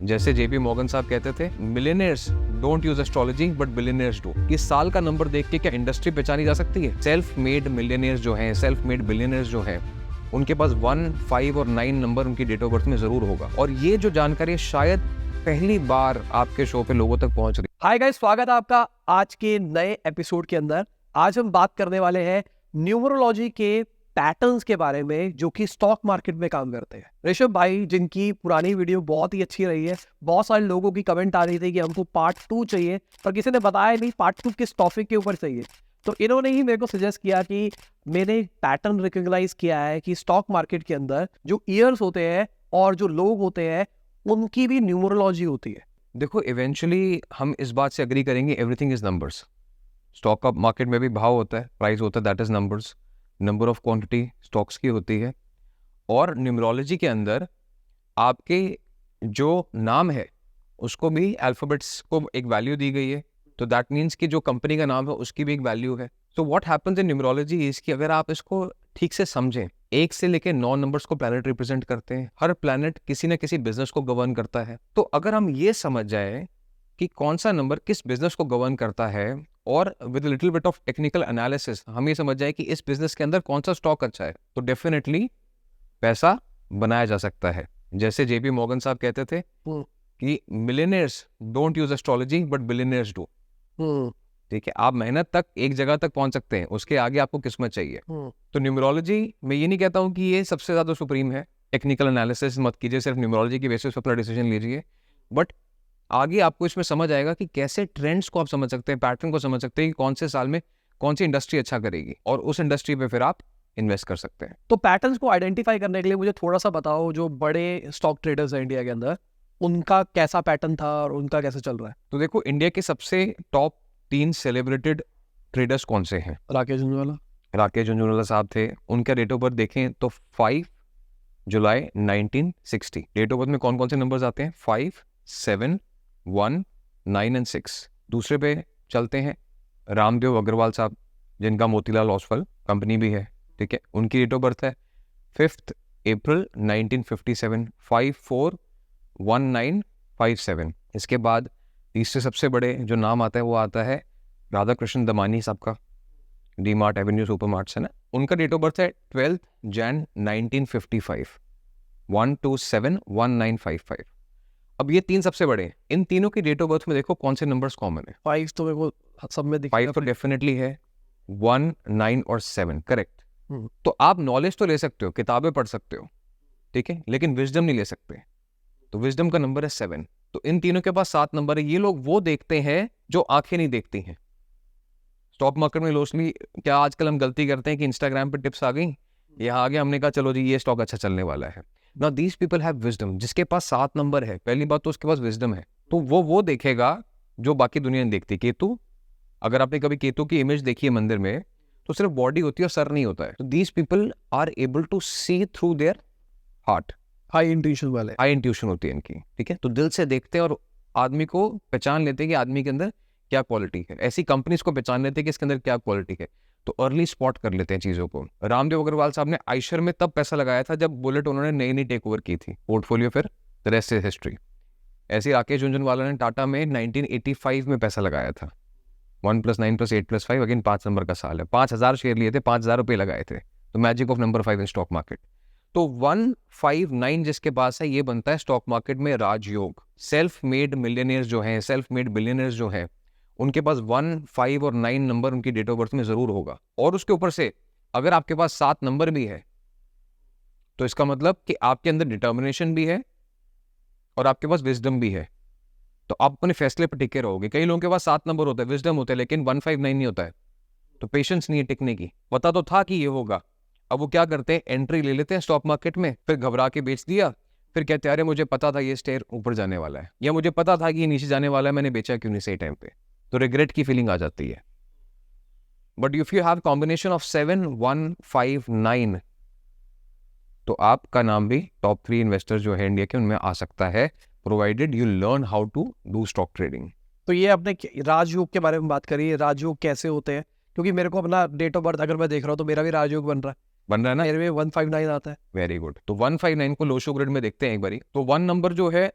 जैसे JP Morgan साहब कहते थे, millionaires don't use astrology but billionaires do. इस साल का नंबर देख के क्या इंडस्ट्री पहचानी जा सकती है? सेल्फ मेड मिलियनेयर्स जो हैं, सेल्फ मेड बिलियनेयर्स जो हैं, उनके पास 1, 5 और 9 नंबर उनकी डेट ऑफ बर्थ में जरूर होगा। और ये जो जानकारी शायद पहली बार आपके शो पे लोगों तक पहुंच रही। हाय गाइस, स्वागत है आपका आज के नए एपिसोड के अंदर। आज हम बात करने वाले हैं न्यूमरोलॉजी के पैटर्न्स के बारे में जो कि स्टॉक मार्केट में काम करते हैं। ऋषभ भाई, जिनकी पुरानी वीडियो बहुत ही अच्छी रही है, बहुत सारे लोगों की कमेंट आ रही थी कि हमको पार्ट 2 चाहिए, पर किसी ने बताया नहीं पार्ट 2 किस टॉपिक के ऊपर चाहिए। तो इन्होंने ही मेरे को सजेस्ट किया कि मैंने पैटर्न रिकॉग्नाइज किया है कि स्टॉक मार्केट के अंदर जो ईयर्स होते हैं और जो लोग होते हैं उनकी भी न्यूमरोलॉजी होती है। देखो, इवेंचुअली हम इस बात से एग्री करेंगे, एवरीथिंग इज नंबर्स। स्टॉक का मार्केट में भी भाव होता है, प्राइस होता है, that is numbers. Number of quantity stocks की होती है। और न्यूमरोलॉजी के अंदर आपके जो नाम है उसको भी अल्फाबेट्स को एक वैल्यू दी गई है। तो दैट मीन्स कि जो कंपनी का नाम है उसकी भी एक वैल्यू है। तो what happens in numerology is कि अगर आप इसको ठीक से समझें, 1 से लेकर 9 नंबर्स को प्लैनेट रिप्रेजेंट करते हैं। हर प्लैनेट किसी न किसी बिजनेस को गवर्न करता है। तो अगर हम ये समझ जाए कि कौन सा नंबर किस बिजनेस को गवर्न करता है, और with little bit of technical analysis हम ये समझ जाए कि इस बिजनेस के अंदर कौन सा स्टॉक अच्छा है, तो डेफिनेटली पैसा बनाया जा सकता है। जैसे जेपी मॉर्गन साहब कहते थे कि millionaires don't use astrology but billionaires do. ठीक है, आप मेहनत तक एक जगह तक पहुंच सकते हैं, उसके आगे आपको किस्मत चाहिए। तो न्यूमरोलॉजी, मैं ये नहीं कहता हूं कि ये सबसे ज्यादा सुप्रीम है। टेक्निकल एनालिसिस मत कीजिए, सिर्फ न्यूमरोलॉजी की बेसिस पर अपना डिसीजन लीजिए। बट आगे आपको इसमें समझ आएगा कि कैसे ट्रेंड्स को आप समझ सकते हैं, पैटर्न को समझ सकते हैं कि कौन से साल में कौन सी इंडस्ट्री अच्छा करेगी, और उस इंडस्ट्री पे फिर आप इन्वेस्ट कर सकते हैं। तो पैटर्न्स को आइडेंटिफाई करने के लिए मुझे थोड़ा सा बताओ, जो बड़े स्टॉक ट्रेडर्स हैं इंडिया के अंदर, उनका कैसा पैटर्न था और उनका कैसे चल रहा है? तो देखो, इंडिया के सबसे टॉप 3 सेलिब्रेटेड ट्रेडर्स कौन से हैं? राकेश झुंझुनवाला साहब थे। उनका डेट ऑफ बर्थ देखें तो 5 जुलाई 1960। डेट ऑफ बर्थ में कौन कौन से नंबर्स आते हैं? 5, 7, 1, 9 एंड 6। दूसरे पे चलते हैं रामदेव अग्रवाल साहब, जिनका मोतीलाल ओसवाल कंपनी भी है। ठीक है, उनकी डेट ऑफ बर्थ है 5 अप्रैल 1957, 541957। इसके बाद तीसरे सबसे बड़े जो नाम आता है वो आता है राधा कृष्ण दमानी साहब का, D mart Avenue super mart है ना। उनका डेट ऑफ बर्थ है 12 जैन 1955, 1271955। अब ये 3 सबसे बड़े हैं। इन तीनों की डेट ऑफ बर्थ में देखो कौन से नंबर्स कॉमन है। 5 तो मेरे को सब में दिख 5 तो डेफिनेटली है, 1, 9 और 7 करेक्ट। तो आप नॉलेज तो ले सकते हो, किताबें पढ़ सकते हो, ठीक है, लेकिन विजडम नहीं ले सकते। तो विजडम का नंबर है 7। तो इन तीनों के पास 7 नंबर है। ये लोग वो देखते हैं जो आंखें नहीं देखती हैं। स्टॉक मार्केट में मोस्टली क्या आजकल हम गलती करते हैं कि इंस्टाग्राम पे टिप्स आ गई, यहाँ आ गया, हमने कहा चलो जी ये स्टॉक अच्छा चलने वाला है। Now these people have wisdom. जिसके पास 7 नंबर है, पहली बात तो उसके पास विजडम है, तो वो देखेगा जो बाकी दुनिया नहीं देखती। केतु, अगर आपने कभी केतु की इमेज देखी है मंदिर में, तो सिर्फ बॉडी होती है और सर नहीं होता है। तो these people are able to see through their heart. High intuition होती है इनकी। ठीक है, तो दिल से देखते हैं और आदमी को पहचान लेते हैं कि आदमी के अंदर क्या क्वालिटी है। ऐसी कंपनीज को पहचान लेते हैं कि इसके अंदर क्या क्वालिटी है, तो अर्ली स्पॉट कर लेते हैं चीजों को। रामदेव अग्रवाल साहब ने आयशर में तब पैसा लगाया था जब बुलेट उन्होंने नई नई टेक ओवर की थी पोर्टफोलियो, फिर द रेस्ट इज हिस्ट्री। ऐसे राकेश झुंझुनवाला ने टाटा में 1985 में पैसा लगाया था। 1 + 9 + 8 + 5, अगेन 5 नंबर का साल है। 5000 शेयर लिए थे, 5000 रुपये लगाए थे। तो magic of number 5 in stock market. तो 159 जिसके पास है, ये बनता है स्टॉक मार्केट में राजयोग। सेल्फ मेड मिलियनियर्स जो हैं, सेल्फ मेड बिलियनियर्स जो हैं, उनके पास 1, 5 और 9 नंबर उनकी डेट ऑफ बर्थ में जरूर होगा। और उसके ऊपर से अगर आपके पास 7 नंबर भी है, तो इसका मतलब कि आपके अंदर डिटर्मिनेशन भी है और आपके पास विजडम भी है। तो आप अपने फैसले पर टिके रहोगे। कई लोगों के पास 7 नंबर होता है, विजडम होता है, लेकिन 159 नहीं होता है, तो पेशेंस नहीं है टिकने की। पता तो था कि ये होगा, अब वो क्या करते हैं, एंट्री ले लेते हैं स्टॉक मार्केट में, फिर घबरा के बेच दिया, फिर कहते हैं अरे मुझे पता था ये स्टेयर ऊपर जाने वाला है, या मुझे पता था कि ये नीचे जाने वाला है, मैंने बेचा क्यों नहीं सही टाइम पे। तो रिग्रेट की फीलिंग आ जाती है। But if you have combination of 7, 1, 5, 9, तो आपका नाम भी टॉप 3 इन्वेस्टर जो है इंडिया के, उनमें आ सकता है, provided you learn how to do stock trading. तो ये आपने राजयोग के बारे में बात करी है, राजयोग कैसे होते हैं? क्योंकि मेरे को अपना डेट ऑफ बर्थ अगर मैं देख रहा हूँ तो मेरा भी राजयोग बन रहा है ना, मेरे में 159 आता है। Very good. तो 159 को लो शो ग्रिड में देखते हैं एक बारी। तो 1 नंबर जो है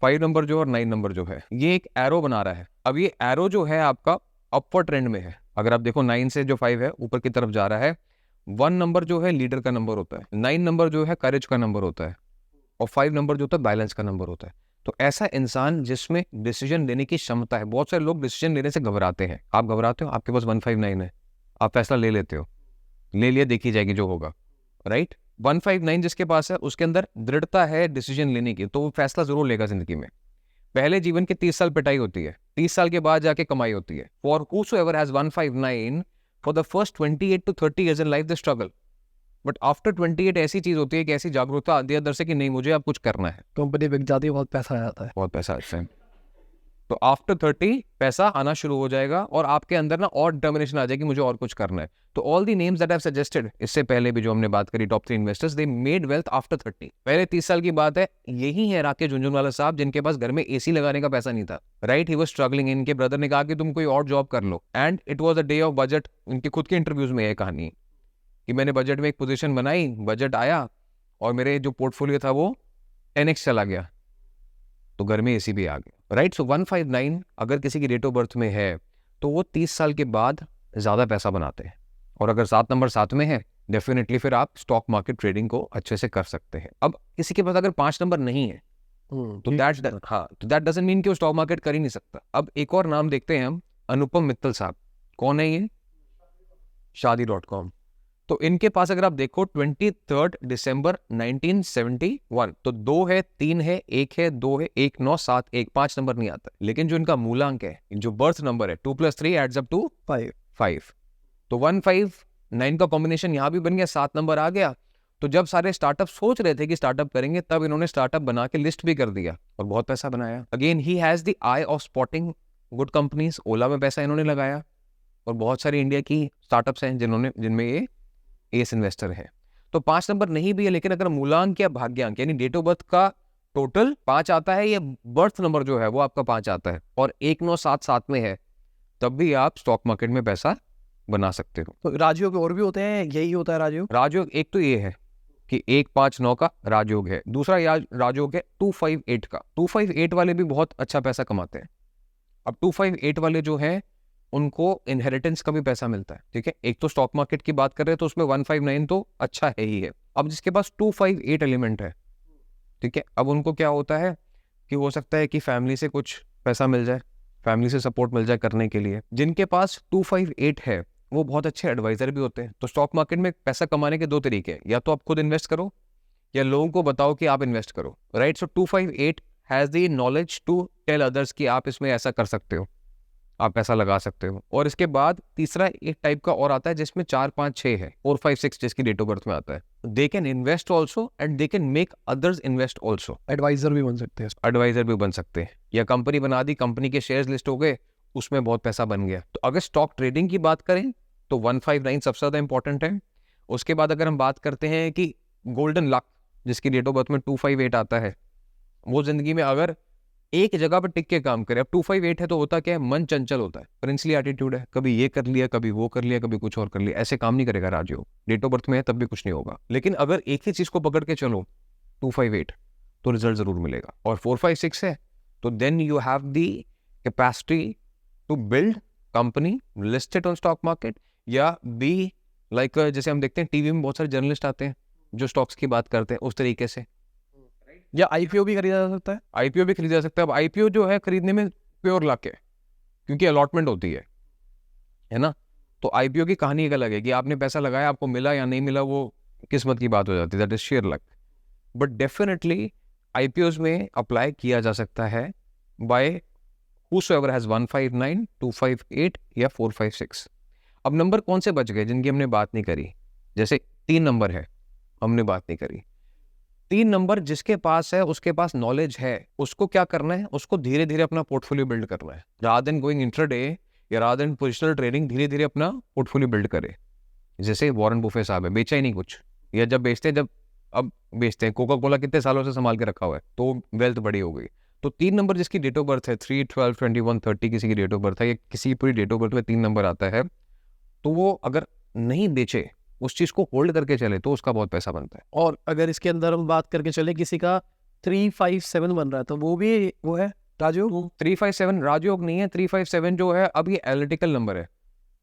5 नंबर जो और 9 नंबर जो है, ये एक एरो बना रहा है। अब ये एरो जो है आपका अपवर्ड ट्रेंड में है। अगर आप देखो 9 से जो 5 है ऊपर की तरफ जा रहा है। 1 नंबर जो है लीडर का नंबर होता है, 9 नंबर जो है करेज का नंबर होता है, और 5 नंबर जो होता है बैलेंस का नंबर होता है। तो ऐसा इंसान जिसमें डिसीजन लेने की क्षमता है। बहुत सारे लोग डिसीजन लेने से घबराते हैं। आप घबराते हो? आपके पास 159 है, आप फैसला ले लेते हो, ले लिया, देखी जाएगी जो होगा, राइट। 159 जिसके पास है उसके अंदर दृढ़ता है डिसीजन लेने की, तो वो फैसला जरूर लेगा जिंदगी में। पहले जीवन के 30 साल पिटाई होती है, 30 साल के बाद जाके कमाई होती है। For whosoever has 159, for the first 28 to 30 years in life they struggle, but after 28 ऐसी चीज होती है कि ऐसी जागरूकता आती है अंदर से कि नहीं, मुझे अब कुछ करना है। कंपनी बिक जाती है, बहुत पैसा आ जाता है। बहुत पैसा आता है। तो आफ्टर 30 पैसा आना शुरू हो जाएगा और आपके अंदर ना और डिटर्मिनेशन आ जाएगी, मुझे और कुछ करना है। तो all the names that I have suggested, इससे पहले भी जो हमने बात करी, top 3 investors, they made wealth after 30। पहले 30 साल की बात है, यही है राकेश झुनझुनवाला साहब, जिनके पास घर में एसी लगाने का पैसा नहीं था, राइट। He was struggling. इनके ब्रदर ने कहा कि तुम कोई और जॉब कर लो, and it was a day of budget. इनके खुद के इंटरव्यूज में यह कहानी कि मैंने बजट में एक पोजीशन बनाई, बजट आया और मेरे जो पोर्टफोलियो था वो 10x चला गया, तो घर में एसी भी आ गया, राइट। सो 159 अगर किसी की डेट ऑफ बर्थ में है तो वो 30 साल के बाद ज़्यादा पैसा बनाते हैं। और अगर 7 नंबर साथ में है, डेफिनेटली फिर आप स्टॉक मार्केट ट्रेडिंग को अच्छे से कर सकते हैं। अब किसी के पास अगर 5 नंबर नहीं है तो दैट डजंट मीन कि वो स्टॉक मार्केट कर ही नहीं सकता। अब एक और नाम देखते हैं हम, अनुपम मित्तल साहब। कौन है ये? शादी.com। तो इनके पास अगर आप देखो 23 दिसंबर 1971, तो 2 है, 3 है, 1 है, 2 है, 1 9 7 1, 5 नंबर नहीं आता। लेकिन जो इनका मूलांक है, जो बर्थ नंबर है, 2 + 3 एड्स अप टू 5। तो 159 का कॉम्बिनेशन यहाँ भी बन गया, 7 नंबर आ गया। तो जब सारे स्टार्टअप सोच रहे थे कि स्टार्टअप करेंगे, तब इन्होंने स्टार्टअप बना के लिस्ट भी कर दिया और बहुत पैसा बनाया। Again he has the eye of spotting good companies. Ola में पैसा इन्होंने लगाया और बहुत सारी इंडिया की स्टार्टअप्स हैं जिनमें ये एस इन्वेस्टर है। तो 5 नंबर नहीं भी है, लेकिन अगर मूलांक या भाग्यांक यानी डेट ऑफ बर्थ का टोटल 5 आता है, या बर्थ नंबर जो है वो आपका 5 आता है और 1 9 7 7 में है, तब भी आप स्टॉक मार्केट में पैसा बना सकते हो। तो राजयोग और भी होते हैं, यही होता है राजयोग? राजयोग एक तो ये है कि 1 5 9 का राजयोग है। दूसरा राजयोग है 258 का। 258 वाले भी बहुत अच्छा पैसा कमाते हैं। अब 258 वाले जो है उनको इनहेरिटेंस का भी पैसा मिलता है, ठीक है। एक तो स्टॉक मार्केट की बात कर रहे हैं तो उसमें 159 तो अच्छा है ही है। अब जिसके पास 258 एलिमेंट है, ठीक है, अब उनको क्या होता है कि हो सकता है कि फैमिली से कुछ पैसा मिल जाए, फैमिली से सपोर्ट मिल जाए करने के लिए। जिनके पास 258 है वो बहुत अच्छे एडवाइजर भी होते हैं। तो स्टॉक मार्केट में पैसा कमाने के 2 तरीके हैं, या तो आप खुद इन्वेस्ट करो या लोगों को बताओ कि आप इन्वेस्ट करो, right. So 258 has the knowledge to tell others कि आप इसमें ऐसा कर सकते हो, आप पैसा लगा सकते हो। और इसके बाद तीसरा एक टाइप का और आता है जिसमें 4 5 6 है, 4 5 6 जिसकी डेट ऑफ बर्थ में आता है। They can invest also and they can make others invest also. Advisor भी बन सकते हैं। एडवाइजर भी बन सकते हैं, या कंपनी बना दी, कंपनी के शेयर्स लिस्ट हो गए, उसमें बहुत पैसा बन गया। तो अगर स्टॉक ट्रेडिंग की बात करें तो 159 सबसे ज्यादा इंपॉर्टेंट है। उसके बाद अगर हम बात करते हैं कि गोल्डन लक जिसकी डेट ऑफ बर्थ में 258 आता है, वो जिंदगी में अगर एक जगह पर टिक के काम करे। अब 258 है तो होता क्या है, मन चंचल होता है, प्रिंसली एटीट्यूड है, कभी ये कर लिया, कभी वो कर लिया, कभी कुछ और कर लिया, ऐसे काम नहीं करेगा राजयोग। डेट ऑफ बर्थ में है तब भी कुछ नहीं होगा। लेकिन अगर एक ही चीज को पकड़ के चलो 258 तो रिजल्ट जरूर मिलेगा। और 4 5 6 है तो then you have the capacity to build company listed on stock market, या बी लाइक जैसे हम देखते हैं टीवी में बहुत सारे जर्नलिस्ट आते हैं जो स्टॉक्स की बात करते हैं, उस तरीके से। या आईपीओ भी खरीदा जा सकता है? आईपीओ भी खरीदा जा सकता है। अब आईपीओ जो है खरीदने में प्योर लक है, क्योंकि अलॉटमेंट होती है ना। तो आईपीओ की कहानी एक अलग है कि आपने पैसा लगाया, आपको मिला या नहीं मिला, वो किस्मत की बात हो जाती है, that is share luck. But definitely IPOs में अप्लाई किया जा सकता है बाय whosoever has 159, 258 या 4 5 6। अब नंबर कौन से बच गए जिनकी हमने बात नहीं करी? जैसे 3 नंबर है, हमने बात नहीं करी। 3 नंबर जिसके पास है, उसके पास नॉलेज है, उसको क्या करना है, उसको धीरे धीरे अपना पोर्टफोलियो बिल्ड करना है। रादर देन गोइंग इंट्राडे या रादर देन पोजिशनल ट्रेडिंग, धीरे धीरे अपना पोर्टफोलियो बिल्ड करे। जैसे वॉरेन बुफे साहब है, बेचा ही नहीं कुछ, या जब बेचते हैं, अब बेचते हैं। कोका कोला कितने सालों से संभाल के रखा हुआ है, तो वेल्थ बड़ी हो गई। तो 3 नंबर जिसकी डेट ऑफ बर्थ है 3 12 21 30 किसी की डेट ऑफ बर्थ है, या किसी पूरी डेट ऑफ बर्थ में 3 नंबर आता है, तो वो अगर नहीं बेचे, उस चीज को होल्ड करके चले, तो उसका बहुत पैसा बनता है। और अगर इसके अंदर हम बात करके चले किसी का 357 बन रहा है, तो वो है राजयोग। 357 राजयोग नहीं है, 357 जो है अब ये एनालिटिकल नंबर है।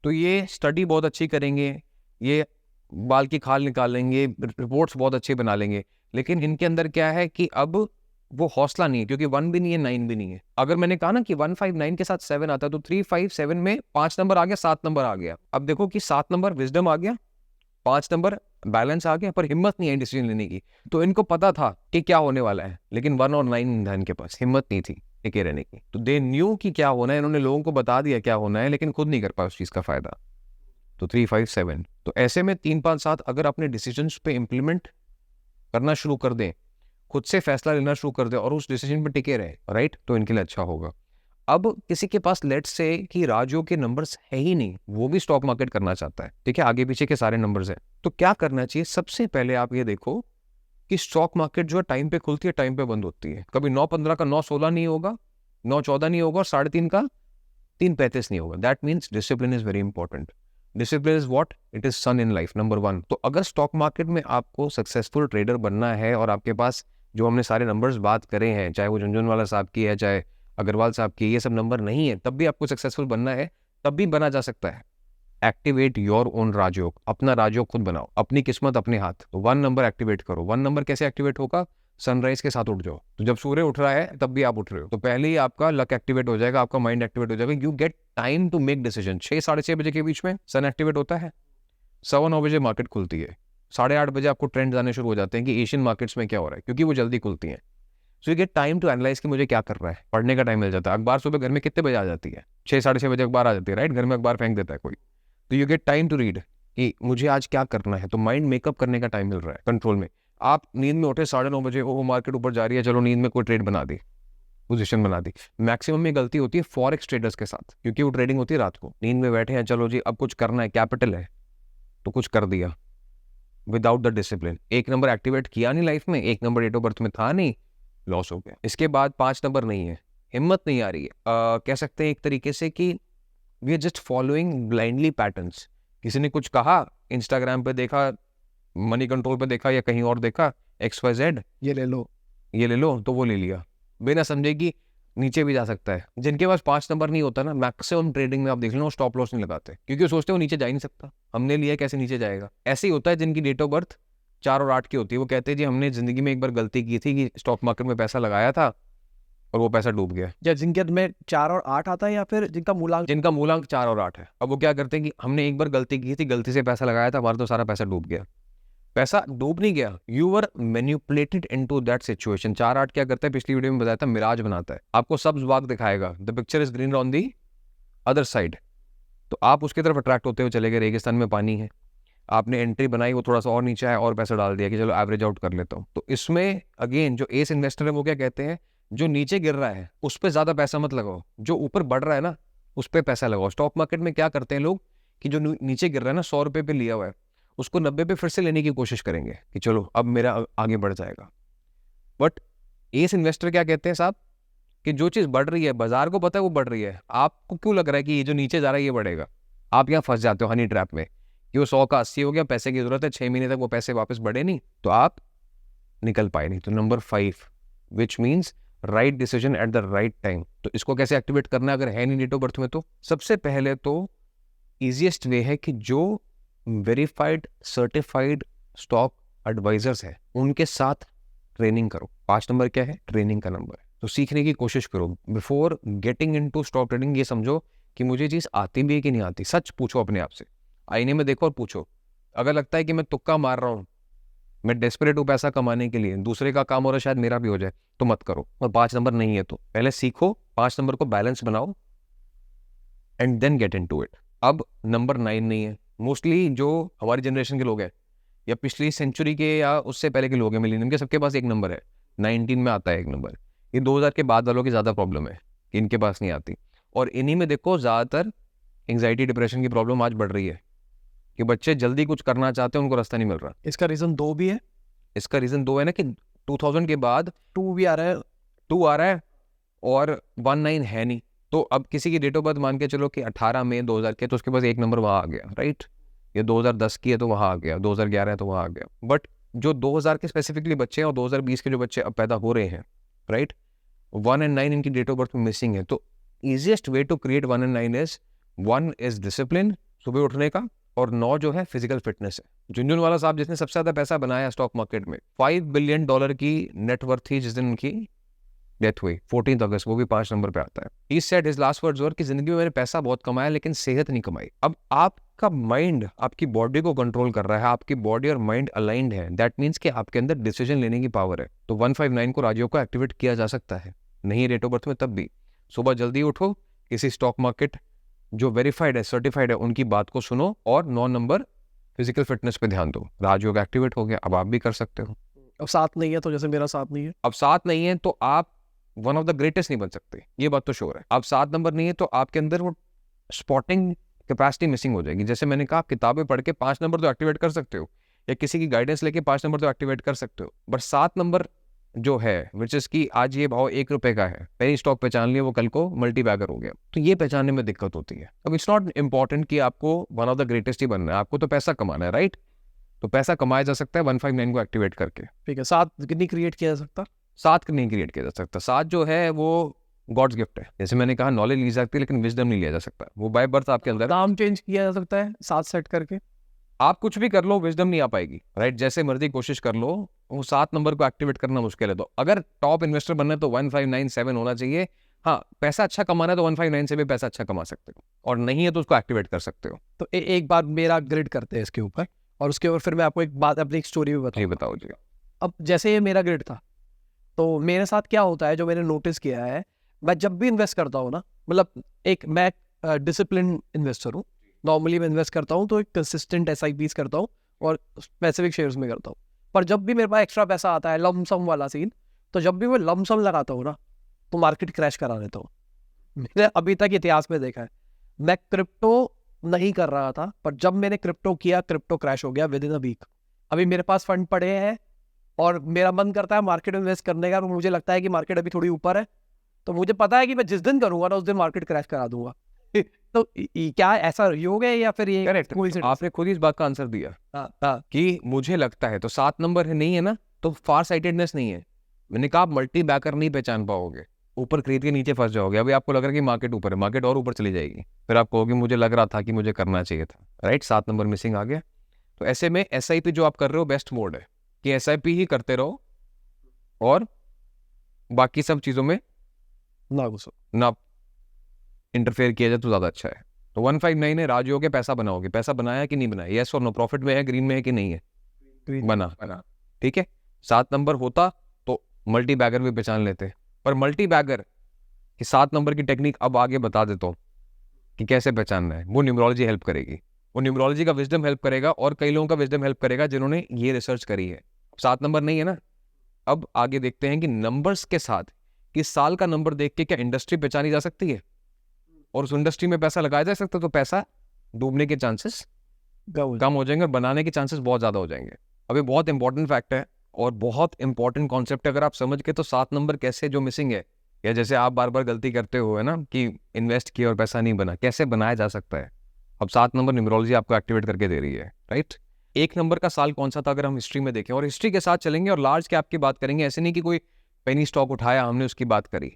तो ये स्टडी बहुत अच्छी करेंगे, ये बाल की खाल निकालेंगे, रिपोर्ट्स बहुत अच्छे बना लेंगे, लेकिन इनके अंदर क्या है कि अब वो हौसला नहीं है, क्योंकि 1 भी नहीं है 9 भी नहीं है। अगर मैंने कहा ना कि 159 के साथ 7 आता है, तो 357 में 5 नंबर आ गया, 7 नंबर आ गया। अब देखो कि 7 नंबर विजडम आ गया, 5 नंबर बैलेंस आ गया, पर हिम्मत नहीं है डिसीजन लेने की। तो इनको पता था कि क्या होने वाला है, लेकिन 1 और 9 था इनके पास, हिम्मत नहीं थी टिके रहने की। तो दे न्यू कि क्या होना है, इन्होंने लोगों को बता दिया क्या होना है, लेकिन खुद नहीं कर पाया उस चीज का फायदा। तो 357, तो ऐसे में 3 5 7 अगर अपने डिसीजन पे इंप्लीमेंट करना शुरू कर दें, खुद से फैसला लेना शुरू कर दें और उस डिसीजन पे टिके रहे, राइट, तो इनके लिए अच्छा होगा। अब किसी के पास लेट्स से कि राजयोग के नंबर्स है ही नहीं, वो भी स्टॉक मार्केट करना चाहता है, ठीक है, आगे पीछे के सारे नंबर्स हैं, तो क्या करना चाहिए? सबसे पहले आप ये देखो कि स्टॉक मार्केट जो है टाइम पे खुलती है, टाइम पे बंद होती है। कभी 9:15 का 9:16 नहीं होगा, 9:14 नहीं होगा, और 3:30 का 3:35 नहीं होगा। That means discipline is very important. Discipline is what? It is sun in life, number 1। तो अगर स्टॉक मार्केट में आपको सक्सेसफुल ट्रेडर बनना है और आपके पास जो हमने सारे नंबर्स बात करे हैं, चाहे वो झुनझुनवाला साहब की है, चाहे अग्रवाल साहब की, ये सब नंबर नहीं है, तब भी आपको सक्सेसफुल बनना है, तब भी बना जा सकता है। एक्टिवेट योर ओन राजयोग, अपना राजयोग खुद बनाओ, अपनी किस्मत अपने हाथ। तो 1 नंबर एक्टिवेट करो। 1 नंबर कैसे एक्टिवेट होगा? सनराइज के साथ उठ जाओ। तो जब सूर्य उठ रहा है तब भी आप उठ रहे हो, तो पहले ही आपका लक एक्टिवेट हो जाएगा, आपका माइंड एक्टिवेट हो जाएगा, you get time to make decision. 6 साढ़े 6 बजे के बीच में सन एक्टिवेट होता है, 9:15 बजे मार्केट खुलती है, 8:30 बजे आपको ट्रेंड आने शुरू हो जाते हैं कि एशियन मार्केट्स में क्या हो रहा है, क्योंकि वो जल्दी खुलती हैं। So you get time to analyse कि मुझे क्या कर रहा है, पढ़ने का टाइम मिल जाता है। अखबार सुबह घर में कितने बजे आ जाती है? 6 साढ़े 6 बजे अखबार आ जाती है, राइट, घर में अखबार फेंक देता है कोई। तो you get time to read कि मुझे आज क्या करना है, तो माइंड मेकअप करने का टाइम मिल रहा है कंट्रोल में। आप नींद में उठे 9:30 बजे, ओह मार्केट ऊपर जा रही है, चलो नींद में कोई ट्रेड बना दी, पोजीशन बना दी। मैक्सिमम में गलती होती है फॉरेक्स ट्रेडर्स के साथ, क्योंकि वो ट्रेडिंग होती है रात को, नींद में बैठे हैं, चलो जी अब कुछ करना है, कैपिटल है तो कुछ कर दिया without the discipline. 1 number activate किया नहीं लाइफ में, 1 नंबर डेट ऑफ बर्थ में था नहीं, लॉस हो गया। इसके बाद 5 नंबर नहीं है, हिम्मत नहीं आ रही है, कह सकते हैं एक तरीके से कि we are just following blindly patterns. किसी ने कुछ कहा, इंस्टाग्राम पे देखा, मनी कंट्रोल पे देखा, या कहीं और देखा, XYZ, ये ले लो, ये ले लो, तो वो ले लिया, बिना समझे कि नीचे भी जा सकता है। जिनके पास 5 नंबर नहीं होता ना, मैक्सिमम ट्रेडिंग में आप देख लो स्टॉप लॉस नहीं लगाते, क्योंकि वो सोचते हैं वो नीचे जा ही नहीं सकता, हमने लिया कैसे नीचे जाएगा। ऐसे ही होता है जिनकी डेट ऑफ बर्थ 4 और 8 की होती है, वो कहते हैं जी हमने जिंदगी में एक बार गलती की थी कि स्टॉक मार्केट में पैसा लगाया था और वो पैसा डूब गया। या जिनके में 4 और 8 आता है, या फिर जिनका मूलांक 4 और 8 है, अब वो क्या करते हैं कि हमने एक बार गलती की थी, गलती से पैसा लगाया था, हमारा तो सारा पैसा डूब गया। पैसा डूब नहीं गया, you were manipulated into that situation. 4-8 क्या करता है, पिछली वीडियो में बताया था, मिराज बनाता है, आपको सब्ज बाग दिखाएगा, the picture is green on the other side, तो आप उसकी तरफ अट्रैक्ट होते हुए चले गए। रेगिस्तान में पानी है, आपने एंट्री बनाई, वो थोड़ा सा और नीचे है, और पैसा डाल दिया कि चलो एवरेज आउट कर लेता हूँ। तो इसमें अगेन जो एस इन्वेस्टर है वो क्या कहते हैं, जो नीचे गिर रहा है उस पर ज्यादा पैसा मत लगाओ, जो ऊपर बढ़ रहा है ना उस पर पैसा लगाओ। स्टॉक मार्केट में क्या करते हैं लोग कि जो नीचे गिर रहा है ना, 100 रुपये पे लिया हुआ है, उसको 90 पे फिर से लेने की कोशिश करेंगे कि चलो अब मेरा आगे बढ़ जाएगा। बट एस इन्वेस्टर क्या कहते हैं साहब, कि जो चीज बढ़ रही है, बाजार को पता है वो बढ़ रही है, आपको क्यों लग रहा है कि ये जो नीचे जा रहा है ये बढ़ेगा? आप यहाँ फंस जाते हो हनी ट्रैप में कि वो 100 का 80 हो गया, पैसे की जरूरत है, 6 महीने तक वो पैसे वापस बढ़े नहीं, तो आप निकल पाए नहीं। तो number 5 which means right decision at the right time. तो इसको कैसे एक्टिवेट करना है अगर है नहीं डेट ऑफ बर्थ में? तो सबसे पहले तो ईजिएस्ट वे है कि जो वेरीफाइड सर्टिफाइड स्टॉक एडवाइजर्स है उनके साथ ट्रेनिंग करो। 5 नंबर क्या है? ट्रेनिंग का नंबर है। तो सीखने की कोशिश करो before getting into stock trading. ये समझो कि मुझे चीज आती भी है कि नहीं आती। सच पूछो अपने आप से, आईने में देखो और पूछो। अगर लगता है कि मैं तुक्का मार रहा हूँ, मैं डेस्परेट हूँ पैसा कमाने के लिए, दूसरे का काम हो रहा है शायद मेरा भी हो जाए, तो मत करो। और 5 नंबर नहीं है तो पहले सीखो, 5 नंबर को बैलेंस बनाओ and then get into it. अब नंबर 9 नहीं है। मोस्टली जो हमारी जनरेशन के लोग हैं या पिछली सेंचुरी के या उससे पहले के लोग हैं, मिलेनियम के, सबके पास एक नंबर है, 19 में आता है एक नंबर। ये 2000 के बाद वालों की ज्यादा प्रॉब्लम है कि इनके पास नहीं आती। और इन्हीं में देखो ज्यादातर एंग्जाइटी डिप्रेशन की प्रॉब्लम आज बढ़ रही है कि बच्चे जल्दी कुछ करना चाहते हैं, उनको रास्ता नहीं मिल रहा। इसका रीजन 2 भी है। इसका रीजन 2 है ना कि 2000 के बाद 2 भी आ रहा है, 2 आ रहा है और 19 है नहीं। तो अब किसी की डेट ऑफ बर्थ मान के चलो कि 18 मई 2000 के, तो उसके पास एक नंबर वहां आ गया, राइट। ये 2010 की है तो वहां आ गया, 2011 है तो वहां आ गया। बट जो 2000 के स्पेसिफिकली बच्चे हैं और 2020 के जो बच्चे अब पैदा हो रहे हैं, राइट, 1 and 9 इनकी डेट ऑफ बर्थ में मिसिंग है। तो easiest way to create 1 and 9 is 1 is discipline, सुबह उठने का, और 9 जो है फिजिकल फिटनेस है। झुनझुनवाला साहब जिसने सबसे ज्यादा पैसा बनाया स्टॉक मार्केट में, $5 बिलियन की नेटवर्थ थी जिस दिन उनकी डेथ हुई 14 अगस्त, वो भी 5 नंबर पे आता है। He said his last words were कि जिंदगी में मैंने पैसा बहुत कमाया लेकिन सेहत नहीं कमाई। अब आपका माइंड आपकी बॉडी को कंट्रोल कर रहा है, आपकी बॉडी और माइंड अलाइंड है, दैट मीन्स कि आपके अंदर डिसीजन लेने की पावर है। तो 159 को राजियों को एक्टिवेट किया जा सकता है, नहीं डेट ऑफ बर्थ में तब भी। सुबह जल्दी उठो, किसी स्टॉक मार्केट जो वेरीफाइड है, सर्टिफाइड है, उनकी बात को सुनो, और 9 नंबर फिजिकल फिटनेस पे ध्यान दो। राजयोग एक्टिवेट हो गया, अब आप भी कर सकते हो। अब साथ नहीं है तो जैसे मेरा साथ नहीं है, अब साथ नहीं है तो आप वन ऑफ द ग्रेटेस्ट नहीं बन सकते, ये बात तो श्योर है। अब 7 नंबर नहीं है तो आपके अंदर वो स्पॉटिंग कैपेसिटी मिसिंग हो जाएगी। जैसे मैंने कहा, किताबें पढ़ के 5 नंबर तो एक्टिवेट कर सकते हो, या किसी की गाइडेंस लेके 5 नंबर तो एक्टिवेट कर सकते हो, बट 7 नंबर जो है, विच इज की आज ये भाव 1 रुपए का है, पहली स्टॉक पहचान लिया, वो कल को मल्टी बैगर हो गया, तो ये पहचानने में दिक्कत होती है। अब इट्स नॉट इंपॉर्टेंट कि आपको वन ऑफ द ग्रेटेस्ट ही बनना है, आपको तो पैसा कमाना है, राइट? तो पैसा कमाया जा सकता है 159 को एक्टिवेट करके। ठीक है, साथ नहीं क्रिएट किया जा सकता, 7 नहीं क्रिएट किया जा सकता। 7 जो है वो गॉड्स गिफ्ट है। जैसे मैंने कहा, नॉलेज ली जाती है लेकिन विजडम नहीं लिया जा सकता, वो बाय बर्थ आपके अंदर। नाम चेंज किया जा सकता है 7 सेट करके, आप कुछ भी कर लो, विजडम नहीं आ पाएगी, राइट? जैसे मर्जी कोशिश कर लो, वो 7 नंबर को एक्टिवेट करना मुश्किल है। तो अगर टॉप इन्वेस्टर बनना है तो 1597 होना चाहिए। हाँ, पैसा अच्छा कमाना है तो 159 से भी पैसा अच्छा कमा सकते हो, और नहीं है तो उसको एक्टिवेट कर सकते हो। तो एक बार मेरा ग्रिड करते हैं इसके ऊपर, और उसके ऊपर फिर मैं आपको एक बात, अपनी एक स्टोरी भी बताऊँ। बताओ जी। अब जैसे ये मेरा ग्रिड था, तो मेरे साथ क्या होता है, जो मैंने नोटिस किया है, मैं जब भी इन्वेस्ट करता हूँ ना, मतलब मैं डिसिप्लिन इन्वेस्टर हूँ। नॉर्मली मैं इन्वेस्ट करता हूँ तो एक कंसिस्टेंट SIPs करता हूँ और स्पेसिफिक शेयर्स में करता हूँ। पर जब भी मेरे पास एक्स्ट्रा पैसा आता है, लमसम वाला सीन, तो जब भी मैं लमसम लगाता हूँ ना, तो मार्केट क्रैश करा देता हूँ। मैंने अभी तक इतिहास में देखा है। मैं क्रिप्टो नहीं कर रहा था, पर जब मैंने क्रिप्टो किया, क्रिप्टो क्रैश हो गया विद इन अ वीक। अभी मेरे पास फंड पड़े हैं और मेरा मन करता है मार्केट में इन्वेस्ट करने का, तो मुझे लगता है कि मार्केट अभी थोड़ी ऊपर है, तो मुझे पता है कि मैं जिस दिन करूंगा ना, उस दिन मार्केट क्रैश करा दूंगा। तो क्या ऐसा योग है या फिर ये करेक्ट, आपने खुद ही इस बात का आंसर दिया। हाँ, कि मुझे लगता है, तो 7 नंबर है, नहीं है ना, तो फार साइटेडनेस नहीं है। मैंने कहा आप मल्टी बैकर नहीं पहचान पाओगे, ऊपर खरीद के नीचे फंस जाओगे। अभी आपको लग रहा है कि मार्केट ऊपर है, मार्केट और ऊपर चली जाएगी, फिर आप कहोगे मुझे लग रहा था कि मुझे करना चाहिए था, राइट? 7 नंबर मिसिंग आ गया। तो ऐसे में SIP जो आप कर रहे हो, बेस्ट मोड है कि SIP ही करते रहो और बाकी सब चीजों में ना घुसो, ना इंटरफेयर किया जाए तो ज्यादा अच्छा है। तो 159 है, राजयोग के पैसा बनाओगे, पैसा बनाया कि नहीं बनाया, यस और नो, प्रॉफिट में है, ग्रीन में है कि नहीं है, बना, ठीक है। 7 नंबर होता तो मल्टी बैगर भी पहचान लेते, पर मल्टी बैगर की 7 नंबर की टेक्निक अब आगे बता देता हूँ कि कैसे पहचानना है। वो न्यूमरोलॉजी हेल्प करेगी, वो न्यूमरोलॉजी का विजडम हेल्प करेगा, और कई लोगों का विजडम हेल्प करेगा जिन्होंने ये रिसर्च करी है। 7 नंबर नहीं है ना, अब आगे देखते हैं कि नंबर्स के साथ किस साल का नंबर देख के क्या इंडस्ट्री पहचानी जा सकती है और उस इंडस्ट्री में पैसा लगाया जा सकता है, तो पैसा डूबने के चांसेस कम हो जाएंगे और बनाने के चांसेस बहुत ज्यादा हो जाएंगे। अब ये बहुत इंपॉर्टेंट फैक्ट है और बहुत इंपॉर्टेंट कॉन्सेप्ट है। अगर आप समझ के, तो 7 नंबर कैसे जो मिसिंग है, या जैसे आप बार बार गलती करते हो है ना कि इन्वेस्ट किया और पैसा नहीं बना, कैसे बनाया जा सकता है। अब 7 नंबर न्यूमरोलॉजी आपको एक्टिवेट करके दे रही है, राइट? 1 नंबर का साल कौन सा था, अगर हम हिस्ट्री में देखें, और हिस्ट्री के साथ चलेंगे और लार्ज कैप की बात करेंगे, ऐसे नहीं कि कोई पेनी स्टॉक उठाया हमने उसकी बात करी।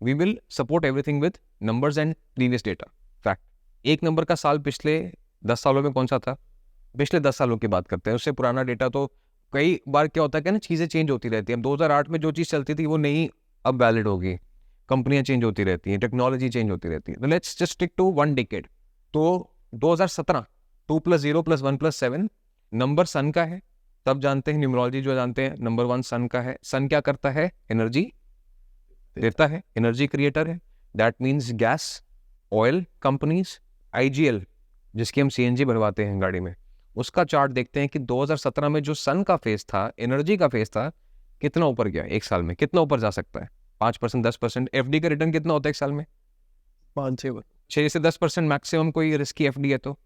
We will support everything with numbers and previous data fact. 1 number का साल पिछले 10 सालों में कौन सा था, पिछले 10 सालों की बात करते हैं, उससे पुराना डेटा तो कई बार क्या होता है कि ना, चीज़ें चेंज होती रहती हैं। अब 2008 में जो चीज़ चलती थी वो नहीं अब वैलिड होगी, कंपनियां चेंज होती रहती हैं, टेक्नोलॉजी चेंज होती रहती है। तो let's just stick to 1 decade. तो 2017 2 + 0 + 1 + 7 नंबर सन का है, तब जानते हैं न्यूमरोलॉजी जो जानते हैं, नंबर 1 सन का है। सन क्या करता है, एनर्जी देता है, एनर्जी क्रिएटर है। That means gas, oil companies, IGL जिसकी हम CNG भरवाते हैं गाड़ी में, उसका चार्ट देखते हैं कि 2017 में जो सन का फेज था, एनर्जी का फेज था, कितना ऊपर गया एक साल में, कितना ऊपर जा सकता है, 5%, 10%। FD का रिटर्न कितना होता है एक साल में, 6 से 10% मैक्सिमम कोई रिस्की FD है। तो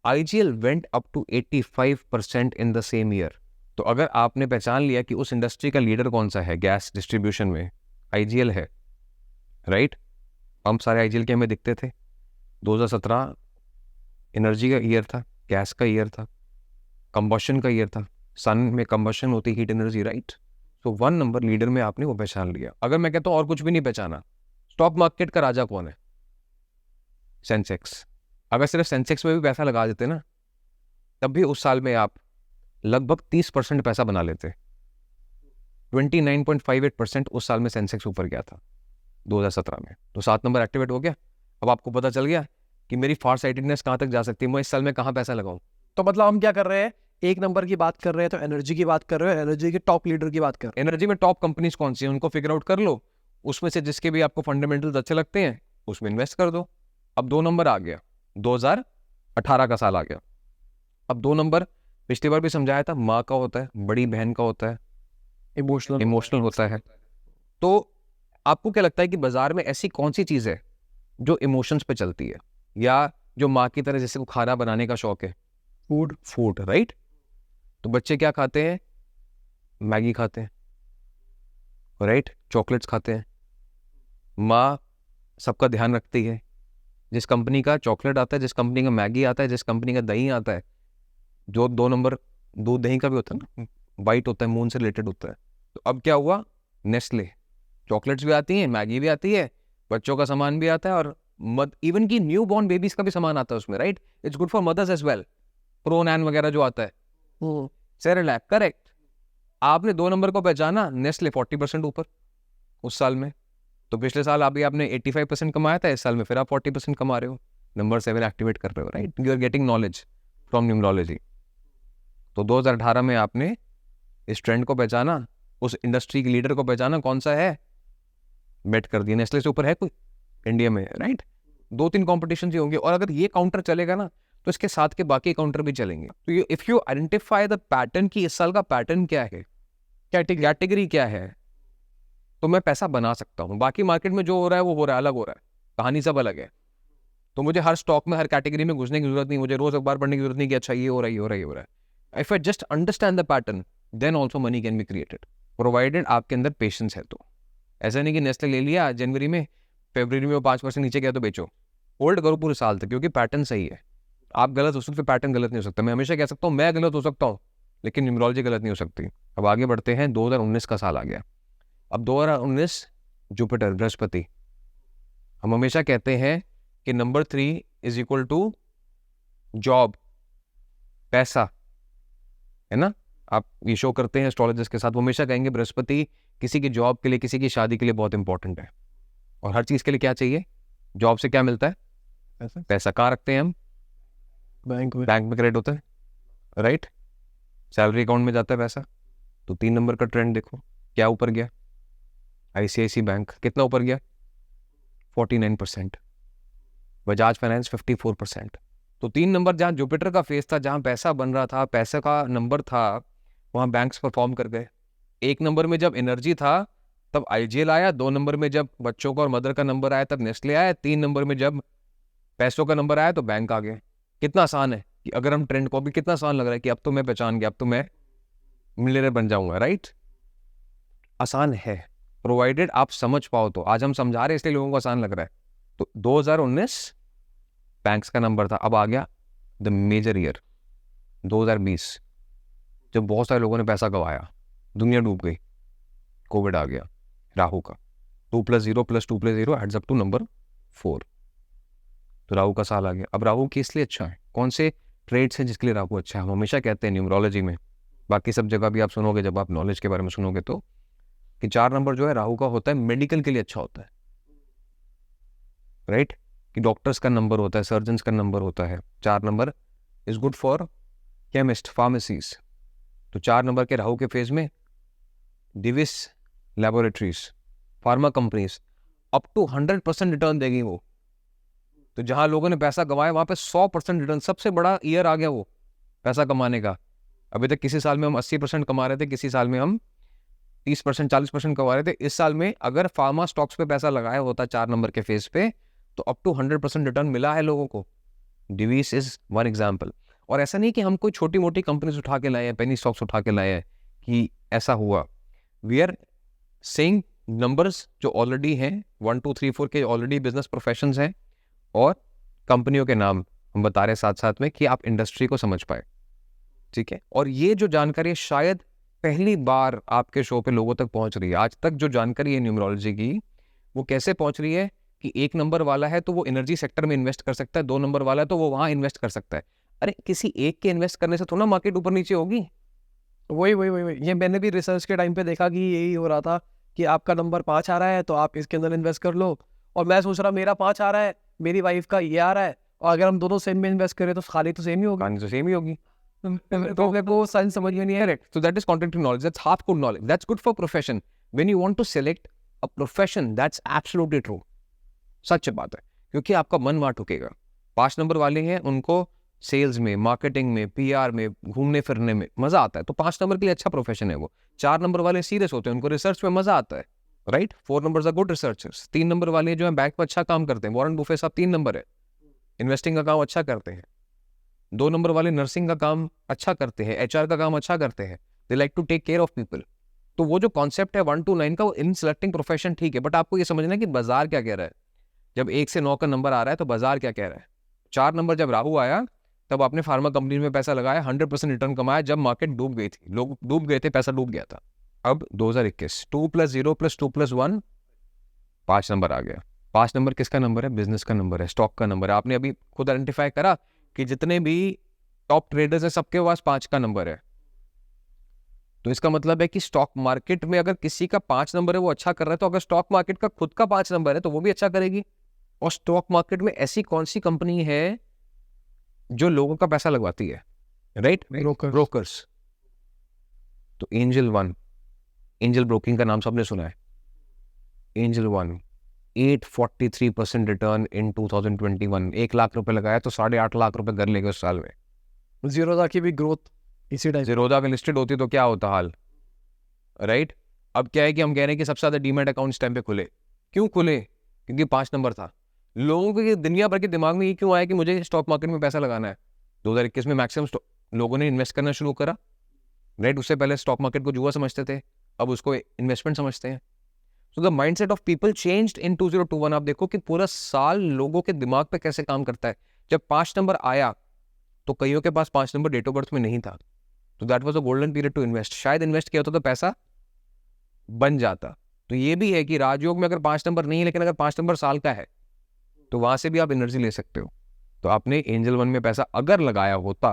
IGL went up to 85% in the same year. तो अगर आपने पहचान लिया कि उस इंडस्ट्री का लीडर कौन सा है गैस डिस्ट्रीब्यूशन में, IGL है, राइट? हम सारे IGL के हमें दिखते थे। 2017 एनर्जी का ईयर था, गैस का ईयर था, कंबशन का ईयर था, सन में कंबशन होती है, हीट एनर्जी, राइट। तो 1 नंबर लीडर में आपने वो पहचान लिया। अगर मैं कहता हूँ और कुछ भी नहीं पहचाना, स्टॉक मार्केट का राजा कौन है? सेंसेक्स। अगर सिर्फ सेंसेक्स में भी पैसा लगा देते ना, तब भी उस साल में आप लगभग 30% पैसा बना लेते। 29.58% उस साल में सेंसेक्स ऊपर गया था 2017 में। तो 7 नंबर एक्टिवेट हो गया। अब आपको पता चल गया कि मेरी फार साइटेडनेस कहाँ तक जा सकती है, मैं इस साल में कहाँ पैसा लगाऊं। तो मतलब हम क्या कर रहे हैं, 1 नंबर की बात कर रहे हैं तो एनर्जी की बात कर रहे हो, एनर्जी के टॉप लीडर की बात कर रहे एनर्जी में टॉप कंपनीज कौन सी हैं उनको फिगर आउट कर लो, उसमें से जिसके भी आपको फंडामेंटल्स अच्छे लगते हैं उसमें इन्वेस्ट कर दो। अब 2 नंबर आ गया, 2018 का साल आ गया। अब 2 नंबर पिछली बार भी समझाया था, माँ का होता है, बड़ी बहन का होता है, हो, इमोशनल होता है। तो आपको क्या लगता है कि बाजार में ऐसी कौन सी चीज है जो इमोशंस पे चलती है, या जो माँ की तरह जैसे को खाना बनाने का शौक है, फूड, राइट। तो बच्चे क्या खाते हैं? मैगी खाते हैं, राइट, चॉकलेट्स खाते हैं। माँ सबका ध्यान रखती है, जिस कंपनी का चॉकलेट आता है, जिस कंपनी का मैगी आता है, जिस कंपनी का दही आता है, जो 2 नंबर दूध दही का भी होता है ना, वाइट होता है, मून से रिलेटेड होता है। तो अब क्या हुआ, नेस्ले, चॉकलेट्स भी आती हैं, मैगी भी आती है, बच्चों का सामान भी आता है, और इवन की न्यू बॉर्न बेबीज का भी सामान आता है उसमें, right. It's good for mothers as well, प्रोनैन वगैरह जो आता है, सेरेलैक, करेक्ट। आपने 2 नंबर को पहचाना, नेस्ले 40% ऊपर उस साल में। तो पिछले साल अभी आपने 85% कमाया था, इस साल में फिर आप 40% कमा रहे हो, नंबर 7 एक्टिवेट कर रहे हो, right. You are getting knowledge from numerology. तो 2018 में आपने इस ट्रेंड को पहचाना, उस इंडस्ट्री के लीडर को पहचाना, कौन सा है, बेट कर दिया। नेस्ले से ऊपर है कोई इंडिया में, राइट। 2-3 कॉम्पिटिशन ही होंगे, और अगर ये काउंटर चलेगा ना तो इसके साथ के बाकी काउंटर भी चलेंगे। तो if you identify the pattern की इस साल का पैटर्न क्या है, कैटेगरी क्या है, तो मैं पैसा बना सकता हूँ। बाकी मार्केट में जो हो रहा है वो हो रहा है, अलग हो रहा है, कहानी सब अलग है। तो मुझे हर स्टॉक में, हर कैटेगरी में घुसने की जरूरत नहीं, मुझे रोज अखबार पढ़ने की जरूरत नहीं कि अच्छा ये हो रहा है, ये हो रहा है, ये हो रहा है। If I just understand the pattern, then also money can be created, provided आपके अंदर पेशेंस है। तो ऐसा नहीं कि नेस्ले ले लिया जनवरी में, फरवरी में वो 5% नीचे गया तो बेचो, होल्ड करो पूरे साल तक, क्योंकि पैटर्न सही है। आप गलत हो सकते, पैटर्न गलत नहीं हो सकता। मैं हमेशा कह सकता हूँ मैं गलत हो सकता हूँ, लेकिन न्यूमरोलॉजी गलत नहीं हो सकती। अब आगे बढ़ते हैं, 2019 का साल आ गया। अब 2019 जुपिटर, बृहस्पति। हम हमेशा कहते हैं कि number 3 is equal to job, पैसा, है ना। आप ये शो करते हैं एस्ट्रोलॉजिस्ट के साथ, वो हमेशा कहेंगे बृहस्पति किसी की जॉब के लिए, किसी की शादी के लिए बहुत इंपॉर्टेंट है। और हर चीज के लिए क्या चाहिए, जॉब से क्या मिलता है, पैसा। कहाँ रखते हैं हम, बैंक में क्रेडिट होता है, राइट, सैलरी अकाउंट में जाता है पैसा। तो 3 नंबर का ट्रेंड देखो, क्या ऊपर गया, आईसीआईसी बैंक कितना ऊपर गया, 49%, बजाज फाइनेंस 54%। तो 3 नंबर जहाँ जुपिटर का फेस था, जहाँ पैसा बन रहा था, पैसे का नंबर था, वहाँ बैंक्स परफॉर्म कर गए। 1 नंबर में जब एनर्जी था तब आईजीएल आया, 2 नंबर में जब बच्चों का और मदर का नंबर आया तब नेस्ले आया, 3 नंबर में जब पैसों का नंबर आया तो बैंक आ गए। कितना आसान है कि अगर हम ट्रेंड को भी, कितना आसान लग रहा है कि अब तो मैं पहचान गया, अब तो मैं मिलियनेयर बन जाऊंगा, राइट। आसान है, प्रोवाइडेड आप समझ पाओ। तो आज हम समझा रहे हैं इसलिए लोगों को आसान लग रहा है। तो 2019 बैंक्स का नंबर था। अब आ गया द मेजर ईयर 2020, जब बहुत सारे लोगों ने पैसा गंवाया, दुनिया डूब गई, कोविड आ गया, राहु का 2 + 0 + 2 + 0 एड्स अप टू नंबर 4। तो राहु का साल आ गया। अब राहु किस लिए अच्छा है, कौन से ट्रेड्स हैं जिसके लिए राहु अच्छा है? हम हमेशा कहते हैं न्यूमरोलॉजी में, बाकी सब जगह भी आप सुनोगे जब आप नॉलेज के बारे में सुनोगे, तो कि 4 नंबर जो है राहु का होता है मेडिकल के लिए अच्छा होता है, राइट, कि डॉक्टर्स का नंबर होता है, सर्जन्स का नंबर होता है। 4 number is good for chemist, pharmacies. तो 4 नंबर के राहु के फेज में Divi's laboratories, pharma companies up to 100% return देगी वो। तो जहां लोगों ने पैसा कमाया वहां पे 100% रिटर्न, सबसे बड़ा ईयर आ गया वो पैसा कमाने का। अभी तक किसी साल में हम 80% कमा रहे थे, किसी साल में हम 30%, 40% कमा रहे थे। इस साल में अगर फार्मा स्टॉक्स पे पैसा लगाया होता 4 नंबर के फेज पे, तो अप टू 100% रिटर्न मिला है लोगों को। Divi's is one example. और ऐसा नहीं कि हम कोई छोटी मोटी कंपनीज उठा के लाए हैं, पेनी स्टॉक्स उठा के लाए हैं कि ऐसा हुआ। वी आर सेइंग नंबर्स जो ऑलरेडी हैं, 1 2 3 4 के ऑलरेडी बिजनेस प्रोफेशंस हैं, और कंपनियों के नाम हम बता रहे साथ साथ में कि आप इंडस्ट्री को समझ पाए। ठीक है, और ये जो जानकारी शायद पहली बार आपके शो पे लोगों तक पहुंच रही है। आज तक जो जानकारी है न्यूमरोलॉजी की, वो कैसे पहुंच रही है कि 1 नंबर वाला है तो वो एनर्जी सेक्टर में इन्वेस्ट कर सकता है, 2 नंबर वाला है तो वो वहां इन्वेस्ट कर सकता है। अरे किसी एक के इन्वेस्ट करने से थोड़ा मार्केट ऊपर नीचे होगी। वही ये मैंने भी रिसर्च के टाइम पे देखा कि यही हो रहा था कि आपका नंबर 5 आ रहा है तो आप इसके अंदर इन्वेस्ट कर लो, और मैं सोच रहा मेरा 5 आ रहा है, मेरी वाइफ का ये आ रहा है, और अगर हम दोनों सेम में इन्वेस्ट करें तो खाली तो सेम ही होगा। कहानी तो सेम ही होगी। तो मेरे को साइंस समझ में नहीं है। Correct. So that is contracting knowledge. That's half good knowledge. That's good for profession. When you want to select a profession, that's absolutely true. सच बात है, क्योंकि आपका मन वहां ठुकेगा। 5 नंबर वाले हैं, उनको सेल्स में, मार्केटिंग में, पीआर में, घूमने फिरने में मजा आता है, तो 5 नंबर के लिए अच्छा प्रोफेशन है वो। 4 नंबर वाले सीरियस होते हैं, उनको रिसर्च में मजा आता है, right. 4 number are good researchers. 3 number वाले जो है बैंक में अच्छा काम करते हैं, वॉरेन बुफे साहब 3 नंबर है, इन्वेस्टिंग का काम अच्छा करते हैं। 2 नंबर वाले नर्सिंग का काम अच्छा करते हैं, एचआर का काम अच्छा करते हैं, they like to take care of people. तो वो जो कॉन्सेप्ट है 1 to 9 का, वो इन सिलेक्टिंग प्रोफेशन ठीक है, बट आपको ये समझना है कि बाजार क्या कह रहा है। जब 1 से 9 का नंबर आ रहा है तो बाजार क्या कह रहा है। 4 नंबर जब राहु आया तब आपने फार्मा कंपनी में पैसा लगाया, 100% रिटर्न कमाया जब मार्केट डूब गई थी, लोग डूब गए थे, पैसा डूब गया था। अब 2021 2 + 0 + 2 + 1 5 नंबर आ गया। 5 नंबर किसका नंबर है? बिजनेस का नंबर है, स्टॉक का नंबर है। आपने अभी खुद आइडेंटिफाई करा कि जितने भी टॉप ट्रेडर्स हैं सबके पास 5 का नंबर है। तो इसका मतलब है कि स्टॉक मार्केट में अगर किसी का 5 नंबर है वो अच्छा कर रहा है, तो अगर स्टॉक मार्केट का खुद का 5 नंबर है तो वो भी अच्छा करेगी। और स्टॉक मार्केट में ऐसी कौन सी कंपनी है जो लोगों का पैसा लगवाती है, राइट? ब्रोकर्स। तो एंजल 1, एंजल ब्रोकिंग का नाम सबने सुना है। एंजल 1 843% रिटर्न इन 2021। 1 लाख रुपए लगाया तो 8.5 लाख रुपए घर ले गए उस साल में। जीरोधा की भी ग्रोथ इसी टाइम। जीरोधा अगर लिस्टेड होती तो क्या होता हाल, राइट? अब क्या है कि हम कह रहे हैं कि सबसे ज्यादा डीमैट अकाउंट इस टाइम पे खुले। क्यों खुले? क्योंकि 5 नंबर था। लोगों के दुनिया भर के दिमाग में ये क्यों आया कि मुझे स्टॉक मार्केट में पैसा लगाना है? 2021 में मैक्सिमम लोगों ने इन्वेस्ट करना शुरू करा, राइट? उससे पहले स्टॉक मार्केट को जुआ समझते थे, अब उसको इन्वेस्टमेंट समझते हैं। So the mindset of people changed in 2021। आप देखो कि पूरा साल लोगों के दिमाग पे कैसे काम करता है। जब 5 नंबर आया तो कईयों के पास 5 नंबर डेट ऑफ बर्थ में नहीं था, तो that was a golden period to invest. शायद इन्वेस्ट किया होता तो पैसा बन जाता। तो ये भी है कि राजयोग में अगर 5 नंबर नहीं है, लेकिन अगर 5 नंबर साल का है तो वहां से भी आप एनर्जी ले सकते हो। तो आपने एंजल 1 में पैसा अगर लगाया होता,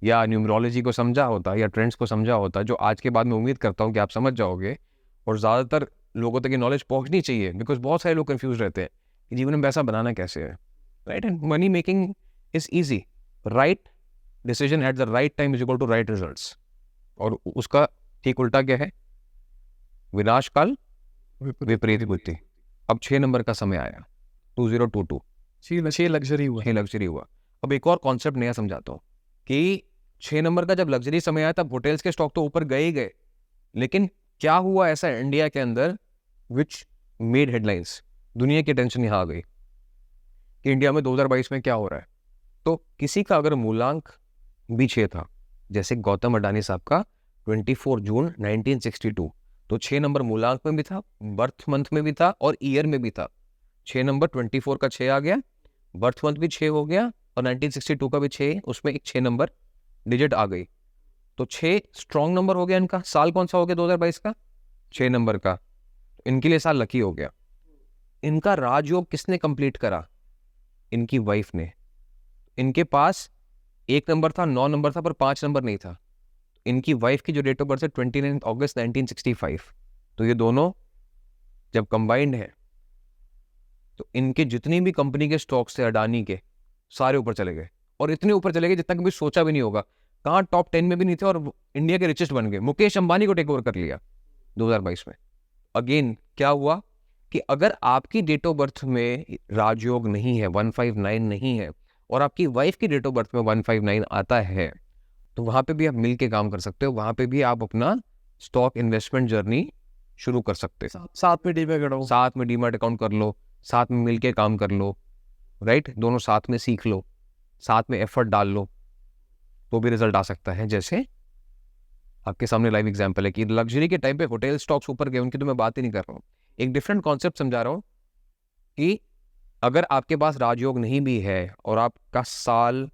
या न्यूमरोलॉजी को समझा होता, या ट्रेंड्स को समझा होता, जो आज के बाद मैं उम्मीद करता हूँ कि आप समझ जाओगे, और ज़्यादातर लोगों तक ये नॉलेज पहुंचनी चाहिए, बिकॉज बहुत सारे लोग कंफ्यूज रहते हैं कि जीवन में पैसा बनाना कैसे है, right? And money making is easy. Right decision at the right time is equal to right results. और उसका ठीक उल्टा क्या है? विनाश काल विपरीत बुद्धि। अब 6 नंबर का समय आया, 2022। 6 लग्जरी हुआ। 6 लग्जरी हुआ। अब एक और कॉन्सेप्ट नया समझाता हूँ कि 6 नंबर का जब लग्जरी समय आया तब होटल्स के स्टॉक तो ऊपर गए ही गए, लेकिन क्या हुआ ऐसा इंडिया के अंदर विच मेड हेडलाइंस? दुनिया की टेंशन यहाँ आ गई कि इंडिया में 2022 में क्या हो रहा है। तो किसी का अगर मूलांक भी 6 था, जैसे गौतम अडानी साहब का 24 जून 1962, तो 6 नंबर मूलांक में भी था, बर्थ मंथ में भी था, और ईयर में भी था। 6 नंबर 24 का 6 आ गया, बर्थ मंथ भी 6 हो गया, और 1962 का भी 6, उसमें एक 6 नंबर डिजिट आ गई। तो 6 स्ट्रॉन्ग नंबर हो गया इनका। साल कौन सा हो गया 2022 का? 6 नंबर का। इनके लिए साल लकी हो गया। इनका राजयोग किसने कंप्लीट करा? इनकी वाइफ ने। इनके पास 1 नंबर था, 9 नंबर था, पर 5 नंबर नहीं था। इनकी वाइफ की जो डेट ऑफ बर्थ है 29 अगस्त 1965। तो ये दोनों जब कंबाइंड है तो इनके जितनी भी कंपनी के स्टॉक्स थे अडानी के, सारे ऊपर चले गए, और इतने ऊपर चले गए जितना कभी सोचा भी नहीं होगा। कहाँ टॉप 10 में भी नहीं थे, और इंडिया के रिचेस्ट बन गए। मुकेश अंबानी को टेक ओवर कर लिया 2022 में। अगेन क्या हुआ कि अगर आपकी डेट ऑफ बर्थ में राजयोग नहीं है, 159 नहीं है, और आपकी वाइफ की डेट ऑफ बर्थ में 159 आता है, तो वहां पे भी आप मिल के काम कर सकते हो। वहां पे भी आप अपना स्टॉक इन्वेस्टमेंट जर्नी शुरू कर सकते हो। साथ में डीमैट अकाउंट, साथ में डीमैट अकाउंट कर लो, साथ में मिल के काम कर लो, राइट? दोनों साथ में सीख लो, साथ में एफर्ट डाल लो, तो भी रिजल्ट आ सकता है। जैसे आपके सामने लाइव एग्जांपल है कि लग्जरी के टाइम पे होटल स्टॉक्स ऊपर गए, उनकी तो मैं बात ही नहीं कर रहा हूँ। एक डिफरेंट कॉन्सेप्ट समझा रहा हूँ कि अगर आपके पास राजयोग नहीं भी है और आपका साल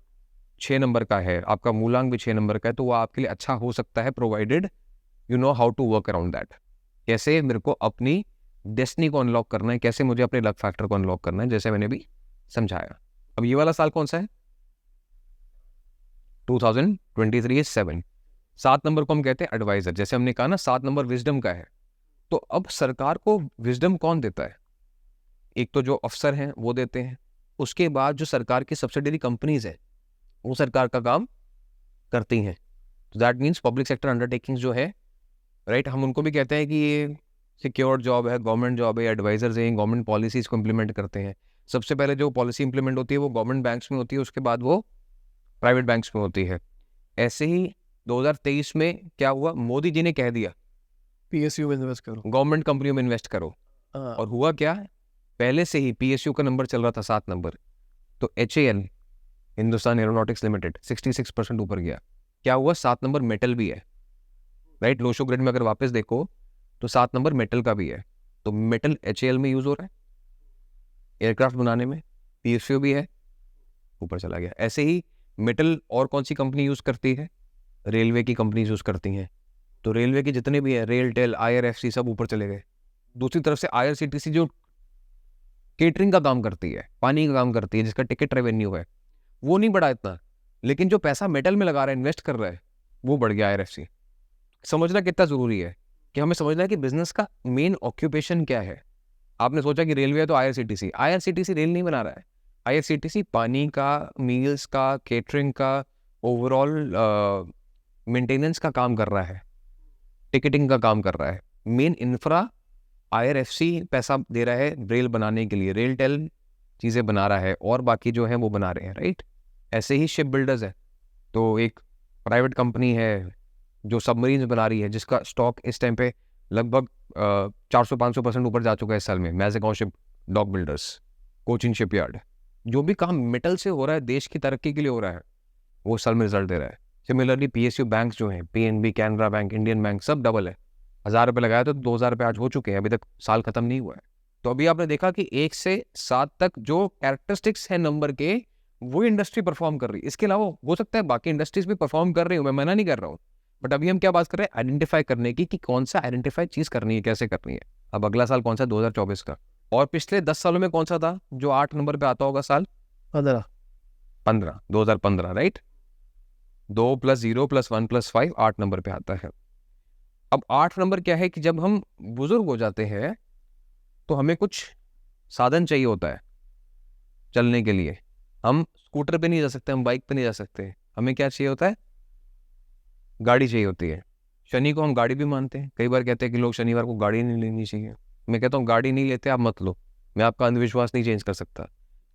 6 नंबर का है, आपका मूलांक भी 6 नंबर का है, तो वो आपके लिए अच्छा हो सकता है, provided you know how to work around that. कैसे मेरे को अपनी डेस्टिनी को अनलॉक करना है, कैसे मुझे अपने लक फैक्टर को अनलॉक करना है, जैसे मैंने भी समझाया। अब ये वाला साल कौन सा है? 2023 7। 7 नंबर को हम कहते हैं एडवाइजर। जैसे हमने कहा ना 7 नंबर विजडम का है, तो अब सरकार को विजडम कौन देता है? एक तो जो अफसर हैं वो देते हैं, उसके बाद जो सरकार की सब्सिडरी कंपनीज है वो सरकार का काम करती हैं। तो that means public sector undertakings जो है, राइट, हम उनको भी कहते हैं कि ये सिक्योर जॉब है, गवर्नमेंट जॉब है, एडवाइजर्स हैं, गवर्नमेंट पॉलिसीज को इम्प्लीमेंट करते हैं। सबसे पहले जो पॉलिसी इंप्लीमेंट होती है वो गवर्नमेंट बैंक्स में होती है, उसके बाद वो प्राइवेट बैंक्स में होती है। ऐसे ही 2023 में क्या हुआ, मोदी जी ने कह दिया PSU में इन्वेस्ट करो, गवर्नमेंट कंपनियों में इन्वेस्ट करो। हाँ, और हुआ क्या, पहले से ही PSU का नंबर चल रहा था 7 नंबर, तो HAL हिंदुस्तान एरोनॉटिक्स लिमिटेड 66% ऊपर गया। क्या हुआ, 7 नंबर मेटल भी है, राइट। लोशो ग्रिड में अगर वापस देखो तो 7 नंबर मेटल का भी है, तो मेटल HAL में यूज हो रहा है एयरक्राफ्ट बनाने में, PSU भी है, ऊपर चला गया। ऐसे ही मेटल और कौन सी कंपनी यूज करती है, रेलवे की कंपनी यूज करती हैं, तो रेलवे के जितने भी है, रेल टेल, IRFC, सब ऊपर चले गए। दूसरी तरफ से IRCTC जो केटरिंग का काम करती है, पानी का काम करती है, जिसका टिकट रेवेन्यू है, वो नहीं बढ़ा इतना, लेकिन जो पैसा मेटल में लगा रहा है, इन्वेस्ट कर रहा है, वो बढ़ गया IRFC। समझना कितना जरूरी है कि हमें समझना है कि बिजनेस का मेन ऑक्यूपेशन क्या है। आपने सोचा कि रेलवे है तो IRCTC रेल नहीं बना रहा है। IRCTC पानी का, मील्स का, केटरिंग का, ओवरऑल मेंटेनेंस का काम कर रहा है, टिकटिंग का काम कर रहा है। मेन इंफ्रा IRFC पैसा दे रहा है रेल बनाने के लिए, रेल टेल चीज़ें बना रहा है, और बाकी जो है वो बना रहे हैं, राइट। ऐसे ही शिप बिल्डर्स है, तो एक प्राइवेट कंपनी है जो सबमरीन बना रही है, जिसका स्टॉक इस टाइम पे लगभग 400-500% ऊपर जा चुका है इस साल में। Mazagon ship dock builders, Cochin shipyard, जो भी काम मेटल से हो रहा है, देश की तरक्की के लिए हो रहा है, वो साल में रिजल्ट दे रहा है। सिमिलरली PSU बैंक्स जो हैं, PNB, Canara bank, Indian bank, सब डबल है। 1000 रुपये लगाया तो 2000 रुपये आज हो चुके हैं, अभी तक साल खत्म नहीं हुआ है। तो अभी आपने देखा कि 1 से 7 तक जो कैरेक्टरिस्टिक्स हैं नंबर के, वो इंडस्ट्री परफॉर्म कर रही है। इसके अलावा हो सकता है बाकी इंडस्ट्रीज भी परफॉर्म कर रही हूँ, मैं मना नहीं कर रहा हूँ, बट अभी हम क्या बात कर रहे हैं, आइडेंटिफाई करने की, कि कौन सा आइडेंटिफाई चीज करनी है, कैसे करनी है। अब अगला साल कौन सा, 2024 का, और पिछले 10 सालों में कौन सा था जो 8 नंबर पे आता होगा साल? 15, 2015, राइट। 2 + 0 + 1 + 5 8 नंबर पे आता है। अब 8 नंबर क्या है कि जब हम बुजुर्ग हो जाते हैं तो हमें कुछ साधन चाहिए होता है चलने के लिए। हम स्कूटर पे नहीं जा सकते, हम बाइक पे नहीं जा सकते, हमें क्या चाहिए होता है, गाड़ी चाहिए होती है। शनि को हम गाड़ी भी मानते हैं, कई बार कहते हैं कि लोग शनिवार को गाड़ी नहीं लेनी चाहिए। मैं कहता हूँ गाड़ी नहीं लेते आप मत लो, मैं आपका अंधविश्वास नहीं चेंज कर सकता,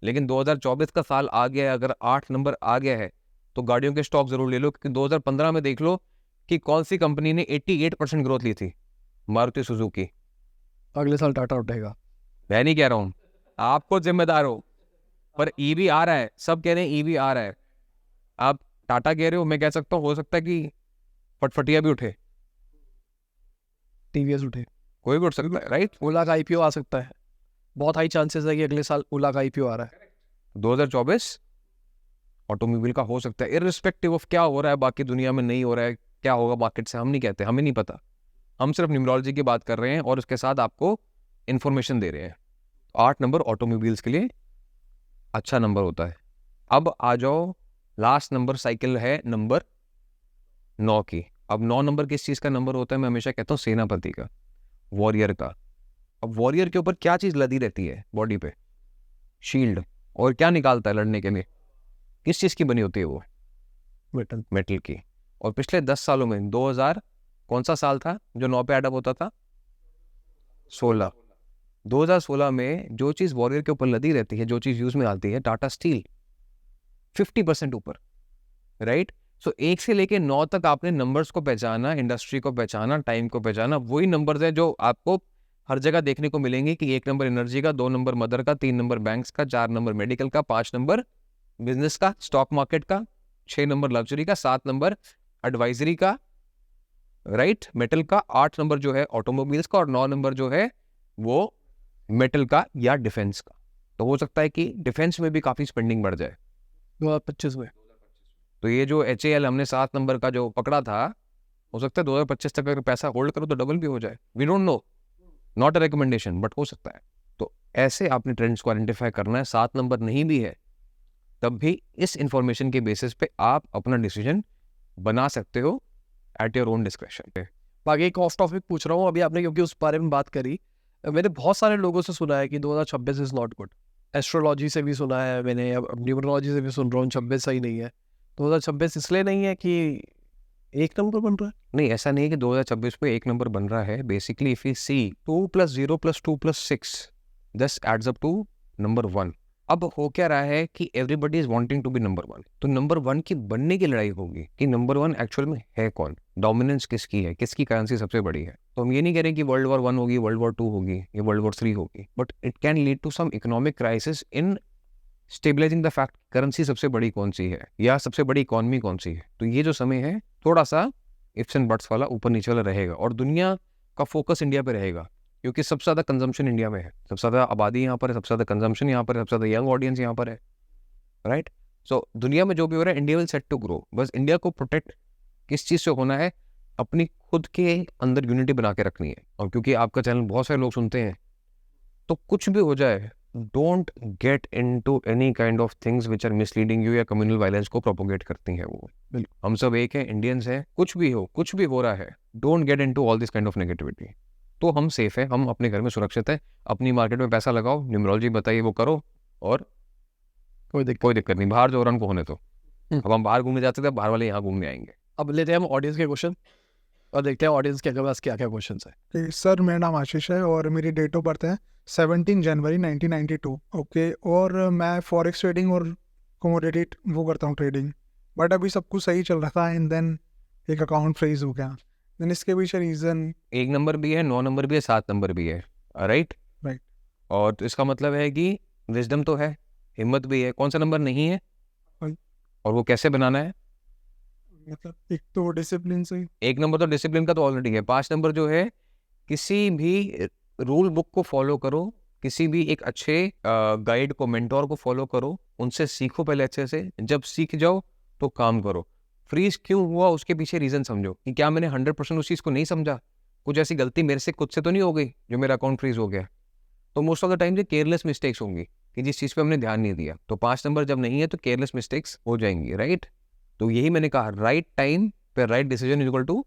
लेकिन 2024 का साल आ गया है, अगर 8 नंबर आ गया है तो गाड़ियों के स्टॉक जरूर ले लो, क्योंकि 2015 में देख लो कि कौन सी कंपनी ने 88% ग्रोथ ली थी, मारुति सुजुकी। अगले साल टाटा उठेगा। मैं नहीं कह रहा हूँ, आपको जिम्मेदार हो, पर EV आ रहा है, सब कह रहे हैं EV आ रहा है। आप टाटा कह रहे हो, मैं कह सकता हूँ हो सकता है कि फटफटिया भी उठे, TVS उठे, कोई भी उठ सकता है, राइट। ओला का IPO आ सकता है। बहुत हाई चांसेस है कि अगले साल ओला का IPO आ रहा है। 2024 ऑटोमोबाइल का हो सकता है, इररिस्पेक्टिव ऑफ क्या हो रहा है बाकी दुनिया में, नहीं हो रहा है, क्या होगा मार्केट से हम नहीं कहते, हमें नहीं पता। हम सिर्फ न्यूमरोलॉजी की बात कर रहे हैं और उसके साथ आपको इन्फॉर्मेशन दे रहे हैं। 8 नंबर ऑटोमोबाइल्स के लिए अच्छा नंबर होता है। अब आ जाओ, लास्ट नंबर साइकिल है नंबर 9 की। अब 9 नंबर किस चीज का नंबर होता है? मैं हमेशा कहता हूँ सेनापति का, वॉरियर का। अब वॉरियर के ऊपर क्या चीज लदी रहती है बॉडी पे? शील्ड। और क्या निकालता है लड़ने के लिए? किस चीज की बनी होती है वो? मेटल। मेटल की। और पिछले 10 सालों में 2000 कौन सा साल था जो 9 पे एडअप होता था? 16। 2016 में जो चीज वॉरियर के ऊपर लदी रहती है, जो चीज यूज में आती है, टाटा स्टील 50% ऊपर, राइट। सो 1 से लेके 9 तक आपने नंबर्स को पहचाना, इंडस्ट्री को पहचाना, टाइम को पहचाना। वही नंबर्स हैं जो आपको हर जगह देखने को मिलेंगे कि 1 नंबर एनर्जी का, 2 नंबर मदर का, 3 नंबर बैंक्स का, 4 नंबर मेडिकल का, 5 नंबर बिजनेस का, स्टॉक मार्केट का, 6 नंबर लग्जरी का, 7 नंबर एडवाइजरी का, राइट, मेटल का, 8 नंबर जो है ऑटोमोबाइल्स का, और 9 नंबर जो है वो मेटल का या डिफेंस का। तो हो सकता है कि डिफेंस में भी काफी स्पेंडिंग बढ़ जाए 2025 में। तो ये जो HAL हमने 7 नंबर का जो पकड़ा था, हो सकता है 2025 तक अगर पैसा होल्ड करो तो डबल भी हो जाए। We don't know, not a recommendation, but हो सकता है। तो ऐसे आपने ट्रेंड्स को आइडेंटिफाई करना है। 7 नंबर नहीं भी है तब भी इस इंफॉर्मेशन के बेसिस पे आप अपना डिसीजन बना सकते हो एट योर ओन डिस्क्रेशन। बाकी एक ऑफ टॉपिक पूछ रहा हूँ अभी आपने, क्योंकि उस बारे में बात करी। मैंने बहुत सारे लोगों से सुना है कि 2026 इज नॉट गुड। एस्ट्रोलॉजी से भी सुना है मैंने, अब न्यूमरोलॉजी से भी सुन रहा हूँ 26 सही नहीं है। 2026 इसलिए नहीं है कि एक नंबर बन रहा है? नहीं, ऐसा नहीं है कि 2026 पे 1 नंबर बन रहा है। Basically if you see 2 + 0 + 2 + 6 this adds up to number 1। अब हो क्या रहा है कि everybody is wanting to be number 1, तो नंबर 1 की बनने की लड़ाई होगी कि नंबर 1 एक्चुअल में है कौन, डोमिनेंस किसकी है, किसकी करेंसी सबसे बड़ी है। तो हम ये नहीं कह रहे कि वर्ल्ड वॉर 1 होगी, वर्ल्ड वॉर 2 होगी या वर्ल्ड वॉर 3 होगी, but it can lead to some economic crisis in stabilising the fact currency सबसे बड़ी कौन सी है या सबसे बड़ी इकॉनमी कौन सी है। तो ये जो समय है थोड़ा सा इफ्स एंड बट्स वाला, ऊपर नीचे वाला रहेगा, और दुनिया का फोकस इंडिया पे रहेगा क्योंकि सबसे ज़्यादा कंजम्पशन इंडिया में है, सबसे ज़्यादा आबादी यहाँ पर है, सबसे ज़्यादा कंजम्पशन यहाँ पर है, सबसे ज़्यादा यंग ऑडियंस यहाँ पर है, राइट। सो दुनिया में जो भी हो रहा है, India will set to grow. बस इंडिया को प्रोटेक्ट किस चीज़ से होना है, अपनी खुद के अंदर यूनिटी बना के रखनी है। और क्योंकि आपका चैनल बहुत सारे लोग सुनते हैं, तो कुछ भी हो जाए, don't get into any kind of things which are misleading you या कम्युनल वायलेंस को प्रोपोगेट करती हैं वो। हम सब एक हैं, इंडियंस हैं, कुछ भी हो रहा है, don't get into all this kind of negativity. तो हम सेफ है, हम अपने घर में सुरक्षित है, अपनी मार्केट में पैसा लगाओ, न्यूमरोलॉजी बताइए वो करो, और कोई दिक्कत नहीं, बाहर जो रन को होने तो। अब हम बाहर घूमने जाते थे, बाहर वाले यहाँ घूमने आएंगे। अब लेते हैं हम ऑडियंस के क्वेश्चन और देखते हैं ऑडियंस के पास क्या क्या क्वेश्चन है। सर मेरा नाम आशीष है और मेरी डेट ऑफ बर्थ है 17 जनवरी 1992। ओके, और मैं फॉरेक्स ट्रेडिंग और कमोडिटी वो करता हूँ ट्रेडिंग, बट अभी सब कुछ सही चल रहा था एंड देन एक अकाउंट फ्रीज हो गया। देन इसके पीछे रीज़न 1 नंबर भी है, 9 नंबर भी है, 7 नंबर भी है, राइट। और तो इसका मतलब है कि विजडम तो है, हिम्मत भी है। कौन सा नंबर नहीं है और वो कैसे बनाना है? मतलब एक तो डिसिप्लिन से। 1 नंबर तो डिसिप्लिन का तो ऑलरेडी है। 5 नंबर जो है, किसी भी रूल बुक को फॉलो करो, किसी भी एक अच्छे गाइड को, मेंटोर को फॉलो करो, उनसे सीखो पहले अच्छे से, जब सीख जाओ तो काम करो। फ्रीज क्यों हुआ उसके पीछे रीजन समझो कि क्या मैंने 100% उस चीज़ को नहीं समझा, कुछ ऐसी गलती मेरे से खुद से तो नहीं हो गई जो मेरा अकाउंट फ्रीज हो गया। तो मोस्ट ऑफ द टाइम ये केयरलेस मिस्टेक्स होंगी कि जिस चीज़ पे हमने ध्यान नहीं दिया। तो 5 नंबर जब नहीं है तो केयरलेस मिस्टेक्स हो जाएंगी, राइट। तो यही मैंने कहा, राइट टाइम पे right decision is equal to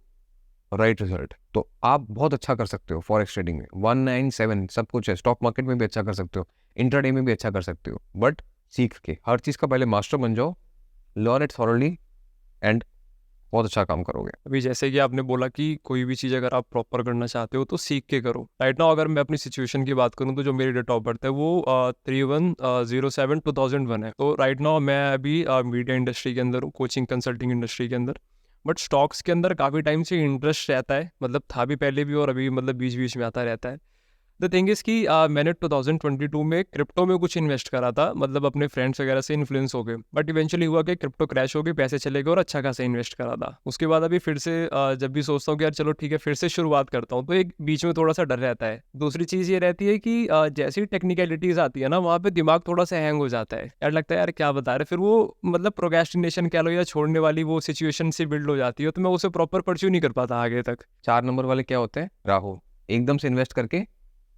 right result. तो आप बहुत अच्छा कर सकते हो फॉरेक्स ट्रेडिंग में, 197 सब कुछ है, स्टॉक मार्केट में भी अच्छा कर सकते हो, इंट्राडे में भी अच्छा कर सकते हो, बट सीख के हर चीज़ का पहले मास्टर बन जाओ, लर्न इट थॉरली एंड बहुत अच्छा काम करोगे। अभी जैसे कि आपने बोला कि कोई भी चीज़ अगर आप प्रॉपर करना चाहते हो तो सीख के करो। राइट नाउ अगर मैं अपनी सिचुएशन की बात करूँ तो जो मेरी डेट ऑफ बर्थ है वो 31/07/2001 है। तो राइट नाउ मैं अभी मीडिया इंडस्ट्री के अंदर हूँ, कोचिंग कंसल्टिंग इंडस्ट्री के अंदर, बट स्टॉक्स के अंदर काफ़ी टाइम से इंटरेस्ट रहता है, मतलब था भी पहले भी और अभी मतलब बीच बीच में आता रहता है। द थिंग इज़ कि मैंने 2022 में क्रिप्टो में कुछ इन्वेस्ट करा था, मतलब अपने फ्रेंड्स वगैरह से इन्फ्लुएंस हो गए, बट इवेंचुअली हुआ कि क्रिप्टो क्रैश हो गई, पैसे चले गए और अच्छा खासा इन्वेस्ट करा था। उसके बाद अभी फिर से जब भी सोचता हूँ कि यार चलो ठीक है फिर से शुरुआत करता हूँ, तो एक बीच में थोड़ा सा डर रहता है। दूसरी चीज़ ये रहती है कि जैसी टेक्निकलिटीज़ आती है ना, वहाँ पे दिमाग थोड़ा सा हैंग हो जाता है, यार लगता है यार क्या बता रहे, फिर वो मतलब प्रोक्रेस्टिनेशन कह लो या छोड़ने वाली वो सिचुएशन से बिल्ड हो जाती है, तो मैं उसे प्रॉपर परस्यू नहीं कर पाता आगे तक। 4 नंबर वाले क्या होते हैं, राहु, एकदम से इन्वेस्ट करके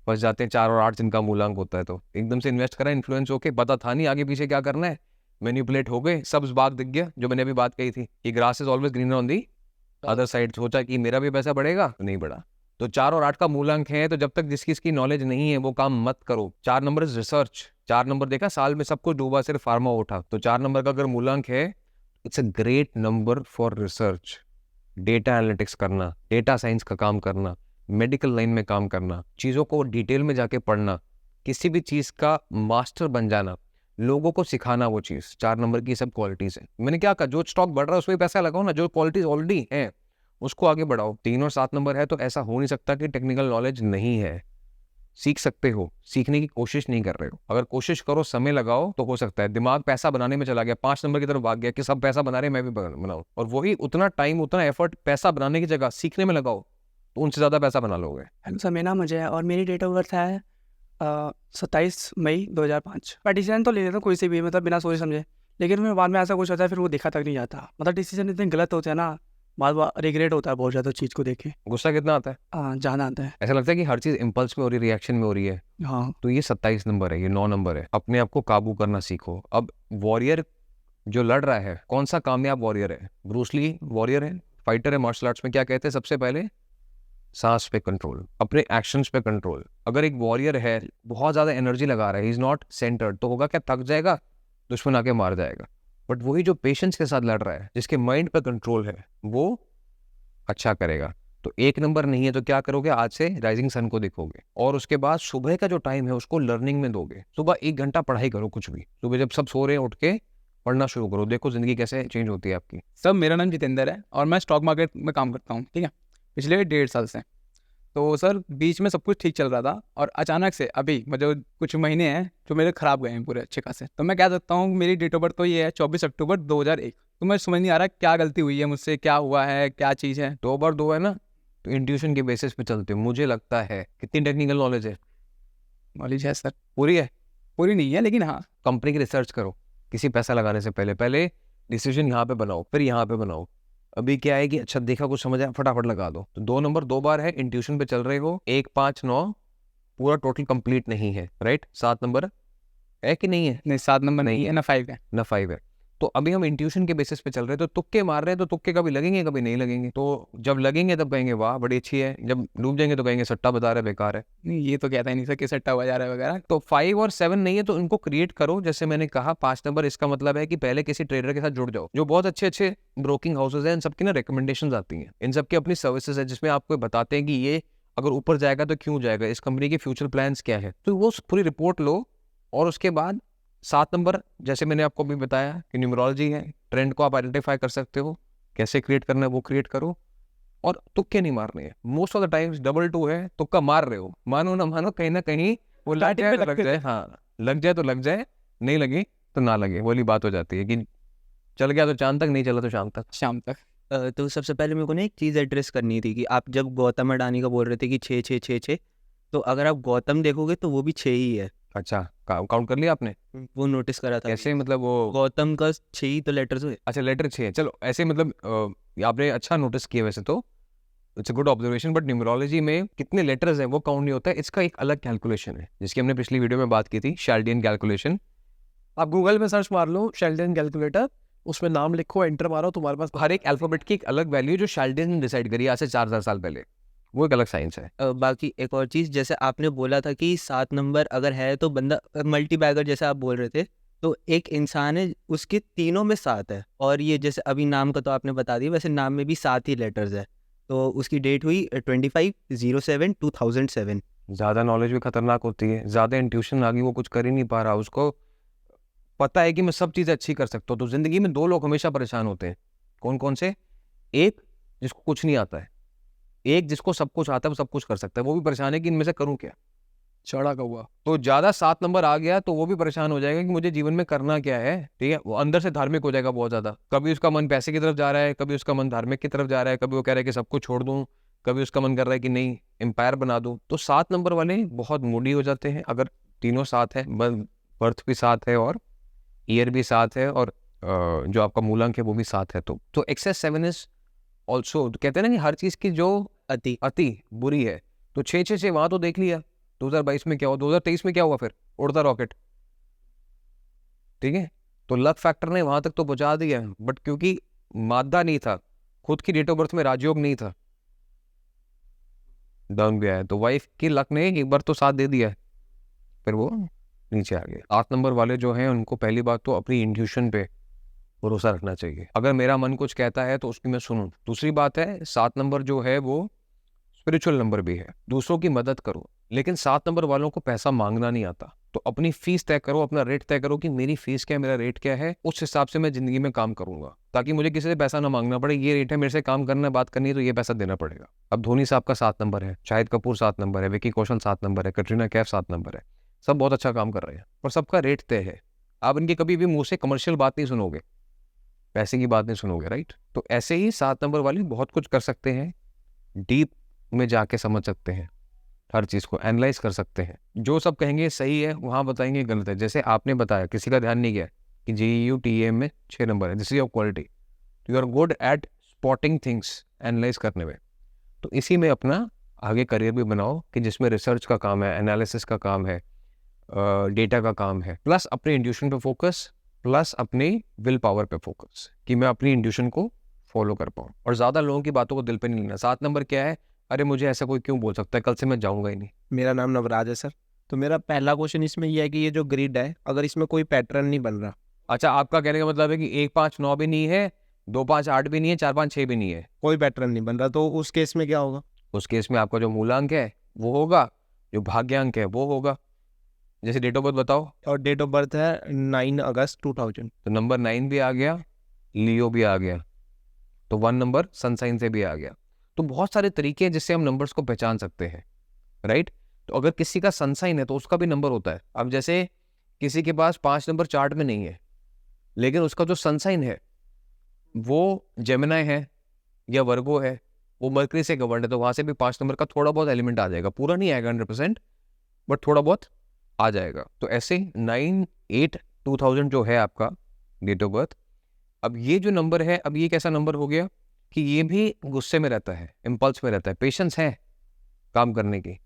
फंस जाते हैं। 4 और 8 जिनका मूलांक होता है, तो एकदम से इन्वेस्ट करा, इन्फ्लुएंस होके, पता था नहीं आगे पीछे क्या करना है, मैनिपुलेट हो गए, सब बाग दिख गया, जो मैंने अभी बात कही थी कि grass is always greener on the other side. सोचा कि मेरा भी पैसा बढ़ेगा, तो नहीं बढ़ा। तो 4 और 8 का मूलांक है, तो जब तक जिसकी इसकी नॉलेज नहीं है वो काम मत करो। 4 नंबर इज रिसर्च। 4 नंबर देखा, साल में सब कुछ डूबा, सिर्फ फार्मा उठा। तो 4 नंबर का अगर मूलांक है, it's a great number for research, data analytics करना, डेटा साइंस का काम करना, मेडिकल लाइन में काम करना, चीज़ों को डिटेल में जाके पढ़ना, किसी भी चीज़ का मास्टर बन जाना, लोगों को सिखाना, वो चीज़ 4 नंबर की सब क्वालिटीज़ है। मैंने क्या कहा, जो स्टॉक बढ़ रहा है उसमें पैसा लगाओ ना, जो क्वालिटीज ऑलरेडी है उसको आगे बढ़ाओ। 3 और 7 नंबर है तो ऐसा हो नहीं सकता कि टेक्निकल नॉलेज नहीं है, सीख सकते हो, सीखने की कोशिश नहीं कर रहे हो। अगर कोशिश करो, समय लगाओ, तो हो सकता है। दिमाग पैसा बनाने में चला गया, 5 नंबर की तरफ भाग गया कि सब पैसा बना रहे, मैं भी बनाऊं, और वही उतना टाइम, उतना एफर्ट पैसा बनाने की जगह सीखने में लगाओ, तो उनसे ज़्यादा पैसा बना लोगे। हेलो सर, मेरा नाम अजय है और मेरी डेट ऑफ बर्थ है 27 मई 2005। पैटिशन तो ले लेता हूँ कोई से भी, मतलब बिना सोचे समझे, लेकिन फिर बाद में ऐसा कुछ होता है, फिर वो देखा तक नहीं जाता। मतलब डिसीजन इतने गलत होते हैं ना, बाद रिग्रेट होता है बहुत ज़्यादा चीज़ को देख के। गुस्सा कितना आता है? जाना आता है। ऐसा लगता है कि हर चीज इम्पल्स में हो रही है, रिएक्शन में हो रही है। हाँ, तो ये 27 नंबर है, ये 9 नंबर है। अपने आप को काबू करना सीखो। अब वॉरियर जो लड़ रहा है, कौन सा कामयाब वॉरियर है? ब्रूस ली वॉरियर है, फाइटर है। मार्शल आर्ट्स में क्या कहते हैं सबसे पहले? सांस पे कंट्रोल, अपने एक्शंस पे कंट्रोल। अगर एक वॉरियर है, बहुत ज्यादा एनर्जी लगा रहा है, ही इज नॉट सेंटर्ड, तो होगा क्या? थक जाएगा, दुश्मन आके मार जाएगा। बट वही जो पेशेंस के साथ लड़ रहा है, जिसके माइंड पे कंट्रोल है, वो अच्छा करेगा। तो 1 नंबर नहीं है तो क्या करोगे? आज से राइजिंग सन को देखोगे, और उसके बाद सुबह का जो टाइम है उसको लर्निंग में दोगे। सुबह 1 घंटा पढ़ाई करो, कुछ भी। सुबह जब सब सो रहे हैं उठ के पढ़ना शुरू करो, देखो जिंदगी कैसे चेंज होती है आपकी। सर मेरा नाम जितेंद्र है और मैं स्टॉक मार्केट में काम करता हूँ, ठीक है, पिछले 1.5 साल से। तो सर बीच में सब कुछ ठीक चल रहा था और अचानक से अभी मतलब कुछ महीने हैं जो मेरे खराब गए हैं पूरे अच्छे खासे। तो मैं कह सकता हूँ मेरी डेट ऑफ बर्थ तो ये है 24 अक्टूबर 2001। तो मैं समझ नहीं आ रहा क्या गलती हुई है मुझसे, क्या हुआ है, क्या चीज़ है। 2 बार 2 है ना, तो इंट्यूशन के बेसिस पे चलते हो। मुझे लगता है, कितनी टेक्निकल नॉलेज है? नॉलेज है सर, पूरी है? पूरी नहीं है लेकिन हाँ। कंपनी की रिसर्च करो, किसी पैसा लगाने से पहले पहले डिसीजन यहाँ पे बनाओ, फिर यहाँ पे बनाओ। अभी क्या है कि अच्छा देखा, कुछ समझ आया, फटाफट लगा दो। तो 2 नंबर 2 बार है, इंट्यूशन पे चल रहे हो। 1 5 9 पूरा टोटल कंप्लीट नहीं है, राइट? 7 नंबर है कि नहीं है? नहीं 7 नंबर नहीं है ना 5 है। ना 5 है। तो अभी हम इंट्यूशन के बेसिस पे चल रहे हैं, तो तुक्के मार रहे हैं, तो तुक्के कभी लगेंगे कभी नहीं लगेंगे। तो जब लगेंगे तब कहेंगे वाह बड़ी अच्छी है, जब डूब जाएंगे तो कहेंगे सट्टा बता रहे बेकार है। नहीं ये तो कहता ही नहीं सर कि सट्टा हुआ जा रहा है वगैरह। तो 5 और 7 नहीं है तो इनको क्रिएट करो। जैसे मैंने कहा 5 नंबर, इसका मतलब है कि पहले किसी ट्रेडर के साथ जुड़ जाओ। जो बहुत अच्छे अच्छे ब्रोकिंग हाउसेज हैं, इन सबकी ना रिकमेंडेशंस आती हैं, इन सबकी अपनी सर्विसेज है, जिसमें आपको बताते हैं कि ये अगर ऊपर जाएगा तो क्यों जाएगा, इस कंपनी के फ्यूचर प्लान्स क्या है। तो वो पूरी रिपोर्ट लो, और उसके बाद 7 नंबर जैसे मैंने आपको अभी बताया कि न्यूमरोलॉजी है, ट्रेंड को आप आइडेंटिफाई कर सकते हो, कैसे क्रिएट करना है वो क्रिएट करो, और तुक्के नहीं मारने हैं। मोस्ट ऑफ द टाइम्स 2 है, तुक्का मार रहे हो, मानो ना मानो, कहीं ना कहीं वो लग जाए तो लग जाए। हाँ, लग जाए तो लग जाए, नहीं लगे तो ना लगे। वो वाली बात हो जाती है कि चल गया तो चांद तक, नहीं चला तो शाम तक। शाम तक। तो सबसे पहले मेरे को ना एक चीज़ एड्रेस करनी थी कि आप जब गौतम अडानी का बोल रहे थे कि 6 तो अगर आप गौतम देखोगे तो वो भी 6 ही है। अच्छा, काउंट कर लिया आपने? वो नोटिस करा था कैसे? मतलब वो गौतम का 6 ही तो लेटर्स हुए। अच्छा लेटर 6 है, चलो ऐसे मतलब आपने अच्छा नोटिस किया वैसे तो, it's a good observation. But numerology में कितने लेटर्स हैं वो काउंट नहीं होता है, इसका एक अलग कैलकुलेशन है जिसकी हमने पिछली वीडियो में बात की थी, शाल्डियन कैलकुलेशन। आप गूगल में सर्च मार लो शेल्डन कैलकुलेटर, उसमें नाम लिखो, एंटर मारो, तुम्हारे पास हर एक अल्फाबेट की एक अलग वैल्यू जो शाल्डियन ने डिसाइड करी आज से 4000 साल पहले, वो एक अलग साइंस है। बाकी एक और चीज़, जैसे आपने बोला था कि 7 नंबर अगर है तो बंदा मल्टी बैगर जैसे आप बोल रहे थे, तो एक इंसान है उसके तीनों में 7 है। और ये जैसे अभी नाम का तो आपने बता दिया, वैसे नाम में भी 7 ही लेटर्स है। तो उसकी डेट हुई 25/07/2007। ज़्यादा नॉलेज भी खतरनाक होती है, ज़्यादा इंट्यूशन आ गई, वो कुछ कर ही नहीं पा रहा, उसको पता है कि मैं सब चीज़ें अच्छी कर सकता हूँ। तो ज़िंदगी में 2 लोग हमेशा परेशान होते हैं। कौन कौन से? एक जिसको कुछ नहीं आता है, एक जिसको सब कुछ आता है, वो सब कुछ कर सकता है। वो भी परेशान है कि इनमें से करूँ क्या। चढ़ा कौआ। तो ज़्यादा 7 नंबर आ गया तो वो भी परेशान हो जाएगा कि मुझे जीवन में करना क्या है, ठीक है। वो अंदर से धार्मिक हो जाएगा बहुत ज़्यादा। कभी उसका मन पैसे की तरफ जा रहा है, कभी उसका मन धार्मिक की तरफ जा रहा है, कभी वो कह रहा है कि सब कुछ छोड़ दूँ, कभी उसका मन कर रहा है कि नहीं एम्पायर बना दूँ। तो 7 नंबर वाले बहुत मूडी हो जाते हैं। अगर तीनों 7 है, बर्थ भी 7 है और ईयर भी 7 है और जो आपका मूलांक है वो भी 7 है, तो एक्सेस 7 इज ऑल्सो, कहते हैं ना कि हर चीज़ की जो अति बुरी है। तो 6 वहाँ तो देख लिया 2022 में क्या हुआ, 2023 में क्या हुआ, फिर उड़ता रॉकेट, ठीक है। तो लक फैक्टर ने वहां तक तो पहुंचा दिया, बट क्योंकि मादा नहीं था, खुद की डेट ऑफ बर्थ में राजयोग नहीं था, डाउन गया है। तो वाइफ की लक ने एक बार तो साथ दे दिया, फिर वो नीचे आ गया। 8 नंबर वाले जो हैं उनको पहली बात तो अपनी इंट्यूशन पे भरोसा रखना चाहिए। अगर मेरा मन कुछ कहता है तो उसकी मैं सुनूं। दूसरी बात है 7 नंबर जो है वो स्पिरिचुअल नंबर भी है, दूसरों की मदद करो। लेकिन 7 नंबर वालों को पैसा मांगना नहीं आता, तो अपनी फीस तय करो, अपना रेट तय करो कि मेरी फीस क्या है, मेरा रेट क्या है, उस हिसाब से मैं जिंदगी में काम करूंगा, ताकि मुझे किसी से पैसा ना मांगना पड़े। ये रेट है, मेरे से काम करना है, बात करनी है, तो ये पैसा देना पड़ेगा। अब धोनी साहब का 7 नंबर है, शाहिद कपूर 7 नंबर है, विकी कौशल 7 नंबर है, कटरीना कैफ 7 नंबर है, सब बहुत अच्छा काम कर रहे हैं, और सबका रेट तय है। आप इनके कभी भी मुंह से कमर्शियल बात नहीं सुनोगे, पैसे की बात नहीं सुनोगे, राइट। तो ऐसे ही 7 नंबर वाले बहुत कुछ कर सकते हैं, डीप में जाके समझ सकते हैं, हर चीज़ को एनालाइज कर सकते हैं। जो सब कहेंगे सही है, वहाँ बताएंगे गलत है। जैसे आपने बताया किसी का ध्यान नहीं गया कि GUTA में 6 नंबर है, this is your quality, you are good at spotting things, analyse करने में। तो इसी में अपना आगे करियर भी बनाओ कि जिसमें रिसर्च का काम है, एनालिसिस का काम है, डेटा का काम है, प्लस अपने इंट्यूशन पे फोकस, प्लस अपनी विल पावर पे फोकस कि मैं अपनी इंट्यूशन को फॉलो कर पाऊँ, और ज़्यादा लोगों की बातों को दिल पे नहीं लेना। 7 नंबर क्या है, अरे मुझे ऐसा कोई क्यों बोल सकता है, कल से मैं जाऊँगा ही नहीं। मेरा नाम नवराज है सर। तो मेरा पहला क्वेश्चन इसमें यह है कि ये जो ग्रिड है, अगर इसमें कोई पैटर्न नहीं बन रहा, अच्छा, आपका कहने का मतलब है कि 1 5 9 भी नहीं है, 2 5 8 भी नहीं है, 4 5 6 भी नहीं है, कोई पैटर्न नहीं बन रहा, तो उस केस में क्या होगा? उस केस में आपका जो मूलांक है वो होगा, जो भाग्यांक है वो होगा। जैसे डेट ऑफ बर्थ बताओ। और डेट ऑफ बर्थ है 9 अगस्त 2000। तो नंबर 9 भी आ गया, लियो भी आ गया, तो 1 नंबर सनसाइन से भी आ गया। तो बहुत सारे तरीके हैं जिससे हम नंबर्स को पहचान सकते हैं, राइट। तो अगर किसी का सनसाइन है तो उसका भी नंबर होता है। अब जैसे किसी के पास 5 नंबर चार्ट में नहीं है, लेकिन उसका जो सनसाइन है वो जेमिनाई है या वर्गो है, वो मरकरी से गवर्न है, तो वहां से भी 5 नंबर का थोड़ा बहुत एलिमेंट आ जाएगा, पूरा नहीं आएगा 100%, बट थोड़ा बहुत आ जाएगा। तो ऐसे 9/8/2000 जो है आपका डेट ऑफ बर्थ। अब ये जो नंबर है, अब ये कैसा नंबर हो गया कि ये भी गुस्से में रहता है, इम्पल्स में रहता है, पेशेंस है काम करने की,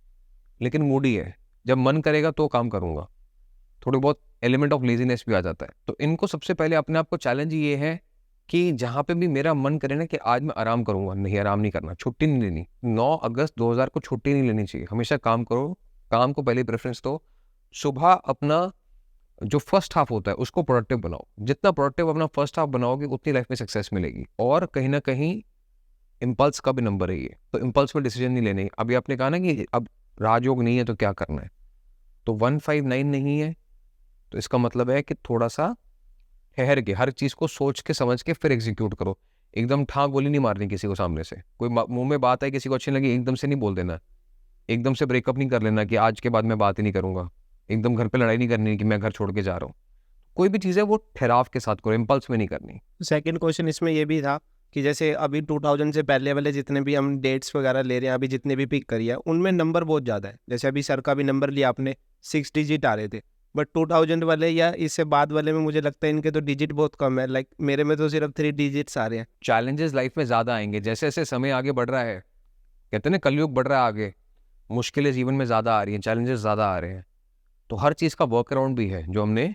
लेकिन मूडी है, जब मन करेगा तो काम करूंगा, थोड़ी बहुत एलिमेंट ऑफ लेजीनेस भी आ जाता है। तो इनको सबसे पहले अपने आप को चैलेंज ये है कि जहां पे भी मेरा मन करे ना कि आज मैं आराम करूंगा, नहीं, आराम नहीं करना, छुट्टी नहीं लेनी। 9 अगस्त 2000 को छुट्टी नहीं लेनी चाहिए, हमेशा काम करो, काम को पहले प्रेफरेंस दो। सुबह अपना जो फर्स्ट हाफ होता है उसको प्रोडक्टिव बनाओ, जितना प्रोडक्टिव अपना फर्स्ट हाफ बनाओगे उतनी लाइफ में सक्सेस मिलेगी। और कहीं ना कहीं इम्पल्स का भी नंबर है ये, तो इम्पल्स में डिसीजन नहीं लेने। अभी आपने कहा ना कि अब राजयोग नहीं है तो क्या करना है, तो 159 नहीं है, तो इसका मतलब है कि थोड़ा सा ठहर के हर चीज को सोच के समझ के फिर एग्जीक्यूट करो। एकदम ठाक गोली नहीं मारनी किसी को सामने से, कोई मुंह में बात है किसी को अच्छी लगी एकदम से नहीं बोल देना, एकदम से ब्रेकअप नहीं कर लेना कि आज के बाद मैं बात ही नहीं करूंगा, एकदम घर पे लड़ाई नहीं करनी कि मैं घर छोड़ के जा रहा हूँ। कोई भी चीज़ है वो ठहराव के साथ करो, इम्पल्स में नहीं करनी। सेकंड क्वेश्चन इसमें ये भी था कि जैसे अभी 2000 से पहले वाले जितने भी हम डेट्स वगैरह ले रहे हैं, अभी जितने भी पिक करी है, उनमें नंबर बहुत ज़्यादा है। जैसे अभी सर का भी नंबर लिया आपने, 6 डिजिट आ रहे थे, बट 2000 वाले या इससे बाद वाले में मुझे लगता है इनके तो डिजिट बहुत कम है। लाइक मेरे में तो सिर्फ 3 डिजिट्स आ रहे हैं। चैलेंजेस लाइफ में ज़्यादा आएंगे जैसे जैसे समय आगे बढ़ रहा है, कहते हैं ना कलयुग बढ़ रहा है आगे, मुश्किलें जीवन में ज़्यादा आ रही हैं, चैलेंजेस ज़्यादा आ रहे हैं। तो हर चीज़ का वर्क अराउंड भी है, जो हमने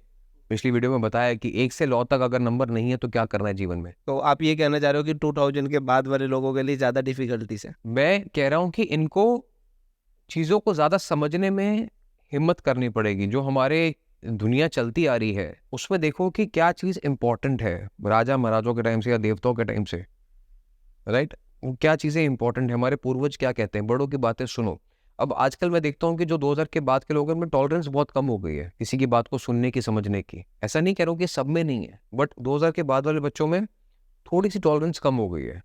पिछली वीडियो में बताया कि 1 से 9 तक अगर नंबर नहीं है तो क्या करना है जीवन में। तो आप ये कहना चाह रहे हो कि 2000 के बाद वाले लोगों के लिए ज़्यादा डिफिकल्टीज है? मैं कह रहा हूँ कि इनको चीज़ों को ज़्यादा समझने में हिम्मत करनी पड़ेगी। जो हमारे दुनिया चलती आ रही है उसमें देखो कि क्या चीज़ इंपॉर्टेंट है, राजा महाराजों के टाइम से या देवताओं के टाइम से, राइट, क्या चीज़ें इंपॉर्टेंट है, हमारे पूर्वज क्या कहते हैं, बड़ों की बातें सुनो। अब आजकल मैं देखता हूँ कि जो 2000 के बाद के लोगों में टॉलरेंस बहुत कम हो गई है किसी की बात को सुनने की, समझने की। ऐसा नहीं कह रहा हूँ कि सब में नहीं है, बट 2000 के बाद वाले बच्चों में थोड़ी सी टॉलरेंस कम हो गई है।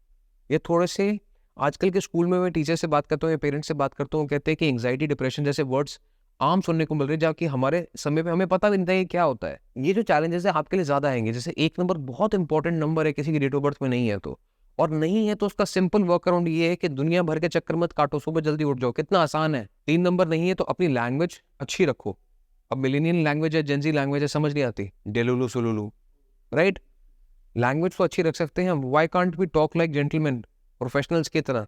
ये थोड़े से आजकल के स्कूल में मैं टीचर से बात करता हूँ या पेरेंट्स से बात करता हूँ, कहते हैं कि एंग्जाइटी, डिप्रेशन जैसे वर्ड्स आम सुनने को मिल रहे हैं, जबकि हमारे समय पे हमें पता भी नहीं था ये क्या होता है। ये जो चैलेंजेस है आपके लिए ज़्यादा आएंगे। जैसे 1 नंबर बहुत इंपॉर्टेंट नंबर है, किसी की डेट ऑफ बर्थ में नहीं है तो, और नहीं है तो उसका सिंपल वर्क अराउंड ये है कि दुनिया भर के चक्कर मत काटो, सुबह जल्दी उठ जाओ, कितना आसान है। 3 नंबर नहीं है तो अपनी लैंग्वेज अच्छी रखो। अब मिलेनियल लैंग्वेज है, जेंजी लैंग्वेज है, समझ नहीं आती, डेलुलू सुलुलू, राइट, लैंग्वेज तो अच्छी रख सकते हैं हम। Why can't we talk like gentleman, professionals की तरह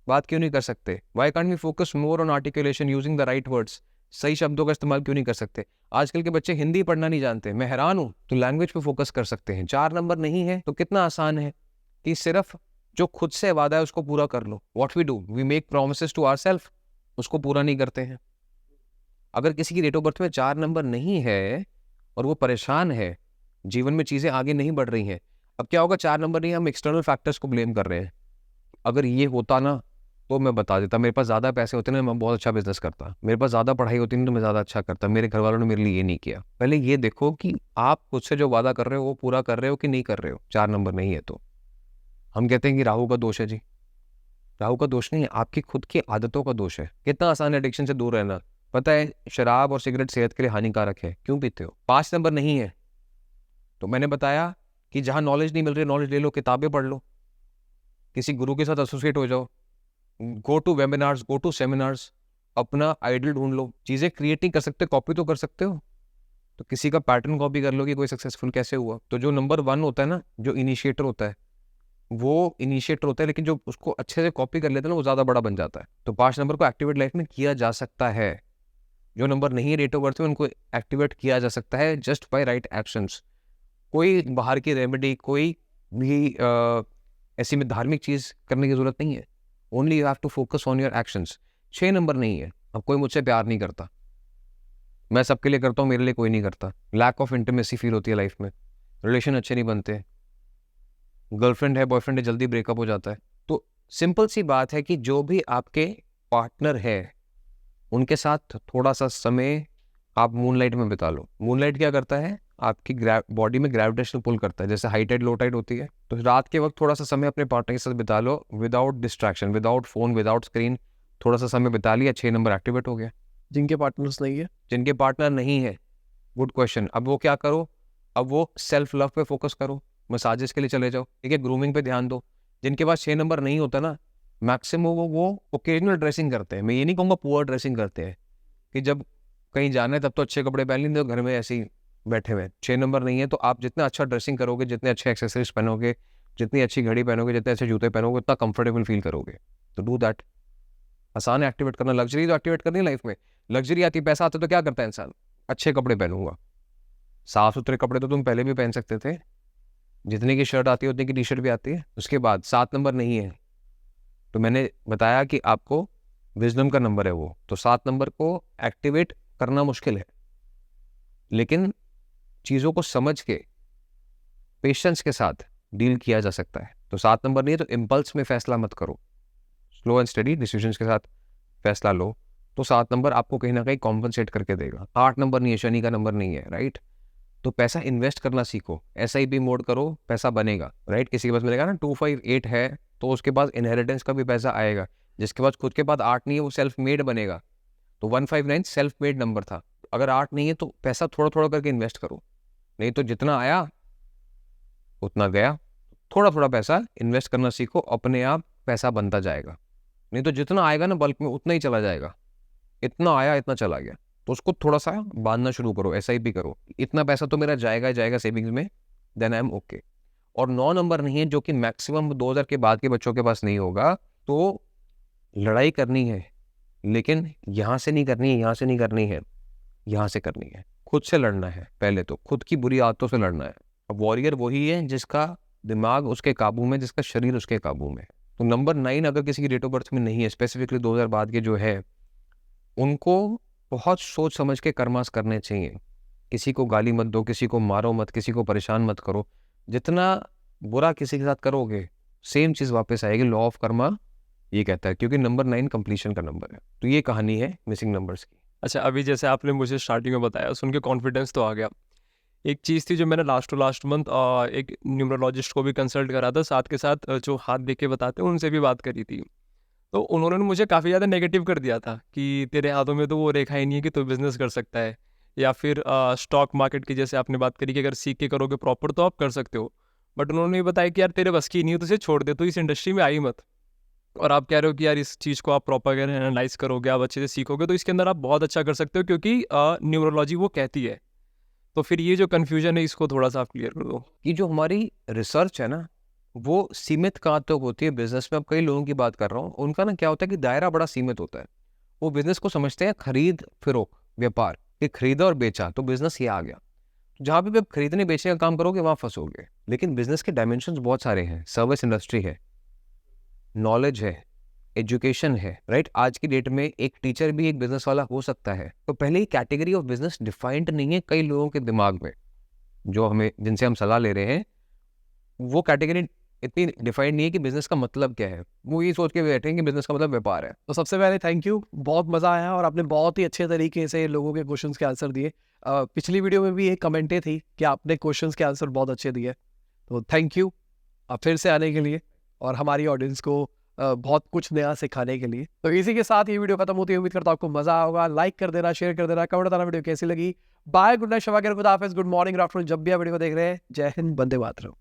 बात क्यों नहीं कर सकते? Why can't we focus more on articulation using the right words, सही शब्दों का इस्तेमाल क्यों नहीं कर सकते? आजकल के बच्चे हिंदी पढ़ना नहीं जानते, मैं हैरान हूँ। तो लैंग्वेज पे फोकस कर सकते हैं। 4 नंबर नहीं है तो कितना आसान है कि सिर्फ जो खुद से वादा है उसको पूरा कर लो। What we do, we make promises to ourselves, उसको पूरा नहीं करते हैं। अगर किसी की डेट ऑफ बर्थ में 4 नंबर नहीं है और वो परेशान है, जीवन में चीजें आगे नहीं बढ़ रही हैं, अब क्या होगा? 4 नंबर नहीं, हम एक्सटर्नल फैक्टर्स को ब्लेम कर रहे हैं। अगर ये होता ना तो मैं बता देता, मेरे पास ज़्यादा पैसे होते ना मैं बहुत अच्छा बिजनेस करता, मेरे पास ज़्यादा पढ़ाई होती ना तो मैं ज़्यादा अच्छा करता, मेरे घर वालों ने मेरे लिए ये नहीं किया। पहले ये देखो कि आप खुद से जो वादा कर रहे हो वो पूरा कर रहे हो कि नहीं कर रहे हो। 4 नंबर नहीं है तो हम कहते हैं कि राहु का दोष है। जी, राहु का दोष नहीं है, आपकी खुद की आदतों का दोष है। कितना आसान है एडिक्शन से दूर रहना। पता है शराब और सिगरेट सेहत के लिए हानिकारक है, क्यों पीते हो? 5 नंबर नहीं है तो मैंने बताया कि जहाँ नॉलेज नहीं मिल रही, नॉलेज ले लो, किताबें पढ़ लो, किसी गुरु के साथ एसोसिएट हो जाओ, go to webinars, go to seminars, अपना आइडल ढूंढ लो। चीज़ें क्रिएट नहीं कर सकते, कॉपी तो कर सकते हो। तो किसी का पैटर्न कॉपी कर लो कि कोई सक्सेसफुल कैसे हुआ। तो जो नंबर 1 होता है ना, जो इनिशिएटर होता है, वो इनिशिएटर होता है, लेकिन जो उसको अच्छे से कॉपी कर लेते हैं ना, वो ज़्यादा बड़ा बन जाता है। तो 5 नंबर को एक्टिवेट लाइफ में किया जा सकता है। जो नंबर नहीं है डेट ऑफ बर्थ में, उनको एक्टिवेट किया जा सकता है जस्ट बाय राइट एक्शंस। कोई बाहर की रेमेडी, कोई भी ऐसी में धार्मिक चीज़ करने की जरूरत नहीं है। Only you have to focus on your actions. 6 number नहीं है, अब कोई मुझसे प्यार नहीं करता, मैं सबके लिए करता हूँ, मेरे लिए कोई नहीं करता। लैक ऑफ इंटीमेसी फील होती है लाइफ में, रिलेशन अच्छे नहीं बनते, गर्लफ्रेंड है बॉयफ्रेंड है जल्दी ब्रेकअप हो जाता है। तो सिंपल सी बात है कि जो भी आपके पार्टनर है उनके साथ थोड़ा सा समय आप मूनलाइट में बिता लो। मूनलाइट क्या करता है, आपकी बॉडी में ग्रेविटेशनल पुल करता है, जैसे हाई टाइड लो टाइड होती है। तो रात के वक्त थोड़ा सा समय अपने पार्टनर के साथ बिता लो, without distraction, without phone, without screen. थोड़ा सा समय बिता लिया, 6 नंबर एक्टिवेट हो गया। जिनके पार्टनर्स नहीं है, जिनके पार्टनर नहीं है, गुड क्वेश्चन। अब वो क्या करो, अब वो सेल्फ लव पे फोकस करो, मसाजेस के लिए चले जाओ, ठीक है, ग्रूमिंग पे ध्यान दो। जिनके पास 6 नंबर नहीं होता ना, मैक्सिमम वो ओकेजनल ड्रेसिंग करते हैं। मैं ये नहीं कहूँगा पुअर ड्रेसिंग करते हैं, कि जब कहीं जाना है तब तो अच्छे कपड़े पहन लेंगे, तो घर में ऐसे ही बैठे हुए। 6 नंबर नहीं है तो आप जितना अच्छा ड्रेसिंग करोगे, जितने अच्छे एक्सेसरीज पहनोगे, जितनी अच्छी घड़ी पहनोगे, जितने अच्छे जूते पहनोगे, उतना कंफर्टेबल फील करोगे। तो डू दैट। आसान है एक्टिवेट करना। लग्जरी तो एक्टिवेट करनी है लाइफ में। लग्जरी आती है, पैसा आता है तो क्या करता है इंसान, अच्छे कपड़े पहनूंगा। साफ सुथरे कपड़े तो तुम पहले भी पहन सकते थे, जितने की शर्ट आती है उतने की टी शर्ट भी आती है। उसके बाद 7 नंबर नहीं है, तो मैंने बताया कि आपको विजडम का नंबर है वो, तो 7 नंबर को एक्टिवेट करना मुश्किल है, लेकिन चीज़ों को समझ के पेशेंस के साथ डील किया जा सकता है। तो 7 नंबर नहीं है तो इम्पल्स में फैसला मत करो, स्लो एंड स्टडी डिसीजंस के साथ फैसला लो। तो 7 नंबर आपको कहीं ना कहीं कॉम्पनसेट करके देगा। 8 नंबर नहीं है, शनि का नंबर नहीं है, राइट। तो पैसा इन्वेस्ट करना सीखो, SIP मोड करो, पैसा बनेगा, राइट। किसी के पास मिलेगा ना 258 है तो उसके पास इनहेरिटेंस का भी पैसा आएगा। जिसके पास खुद के पास 8 नहीं है वो सेल्फ मेड बनेगा। तो 159 सेल्फ मेड नंबर था। अगर 8 नहीं है तो पैसा थोड़ा थोड़ा करके इन्वेस्ट करो, नहीं तो जितना आया उतना गया। थोड़ा थोड़ा पैसा इन्वेस्ट करना सीखो, अपने आप पैसा बनता जाएगा। नहीं तो जितना आएगा ना बल्क में उतना ही चला जाएगा। इतना आया इतना चला गया, तो उसको थोड़ा सा बांधना शुरू करो, SIP करो। इतना पैसा तो मेरा जाएगा ही जाएगा सेविंग्स में, देन आई एम ओके। और 9 नंबर नहीं है, जो कि मैक्सिमम 2000 के बाद के बच्चों के पास नहीं होगा। तो लड़ाई करनी है, लेकिन यहाँ से नहीं करनी है, यहाँ से नहीं करनी है, यहाँ से करनी है। खुद से लड़ना है, पहले तो खुद की बुरी आदतों से लड़ना है। अब वॉरियर वही है जिसका दिमाग उसके काबू में, जिसका शरीर उसके काबू में। तो नंबर 9 अगर किसी की डेट ऑफ बर्थ में नहीं है, स्पेसिफिकली 2000 बाद के जो है, उनको बहुत सोच समझ के कर्मास करने चाहिए। किसी को गाली मत दो, किसी को मारो मत, किसी को परेशान मत करो। जितना बुरा किसी के साथ करोगे सेम चीज़ वापस आएगी। लॉ ऑफ कर्मा ये कहता है, क्योंकि नंबर 9 कंप्लीशन का नंबर है। तो ये कहानी है मिसिंग नंबर्स की। अच्छा, अभी जैसे आपने मुझे स्टार्टिंग में बताया, सुन के कॉन्फिडेंस तो आ गया। एक चीज़ थी जो मैंने लास्ट टू लास्ट मंथ एक न्यूमरोलॉजिस्ट को भी कंसल्ट करा था, साथ के साथ जो हाथ देख के बताते हैं उनसे भी बात करी थी। तो उन्होंने मुझे काफ़ी ज़्यादा नेगेटिव कर दिया था कि तेरे हाथों में तो वो रेखा ही नहीं है कि तू बिज़नेस कर सकता है, या फिर स्टॉक मार्केट की जैसे आपने बात करी कि अगर सीख के करोगे प्रॉपर तो आप कर सकते हो। बट उन्होंने ये बताया कि यार तेरे बस की नहीं है तो इसे छोड़ दे, तो इस इंडस्ट्री में आई मत। और आप कह रहे हो कि यार इस चीज़ को आप प्रॉपर एनालाइज करोगे, आप अच्छे से सीखोगे तो इसके अंदर आप बहुत अच्छा कर सकते हो, क्योंकि न्यूमरोलॉजी वो कहती है। तो फिर ये जो कन्फ्यूजन है इसको थोड़ा सा आप क्लियर कर दो। कि जो हमारी रिसर्च है ना, वो सीमित कहाँ तक होती है बिजनेस में। अब कई लोगों की बात कर रहा हूँ, उनका ना क्या होता है कि दायरा बड़ा सीमित होता है। वो बिजनेस को समझते हैं खरीद फरोख्त, व्यापार, कि खरीदा और बेचा तो बिजनेस ये आ गया। जहाँ पे भी आप खरीदने बेचने का काम करोगे वहाँ फंसोगे। लेकिन बिजनेस के डायमेंशंस बहुत सारे हैं। सर्विस इंडस्ट्री है, नॉलेज है, एजुकेशन है, राइट। आज की डेट में एक टीचर भी एक बिजनेस वाला हो सकता है। तो पहले ही कैटेगरी ऑफ बिजनेस डिफाइंड नहीं है कई लोगों के दिमाग में, जो हमें जिनसे हम सलाह ले रहे हैं। वो कैटेगरी इतनी डिफाइंड नहीं है कि बिजनेस का मतलब क्या है। वो ये सोच के बैठे हैं कि बिजनेस का मतलब व्यापार है। तो सबसे पहले थैंक यू, बहुत मज़ा आया और आपने बहुत ही अच्छे तरीके से लोगों के क्वेश्चंस के आंसर दिए। पिछली वीडियो में भी एक कमेंटें थी कि आपने क्वेश्चंस के आंसर बहुत अच्छे दिए, तो थैंक यू आप फिर से आने के लिए और हमारी ऑडियंस को बहुत कुछ नया सिखाने के लिए। तो इसी के साथ ये वीडियो खत्म होती है। उम्मीद करता हूँ आपको मजा होगा। लाइक कर देना, शेयर कर देना, कमेंट बताना वीडियो कैसी लगी। बाय, गुड नाइट, शबा, good afternoon, good morning, afternoon, जब भी आप वीडियो को देख रहे हैं। जय हिंद, वंदे मातरम।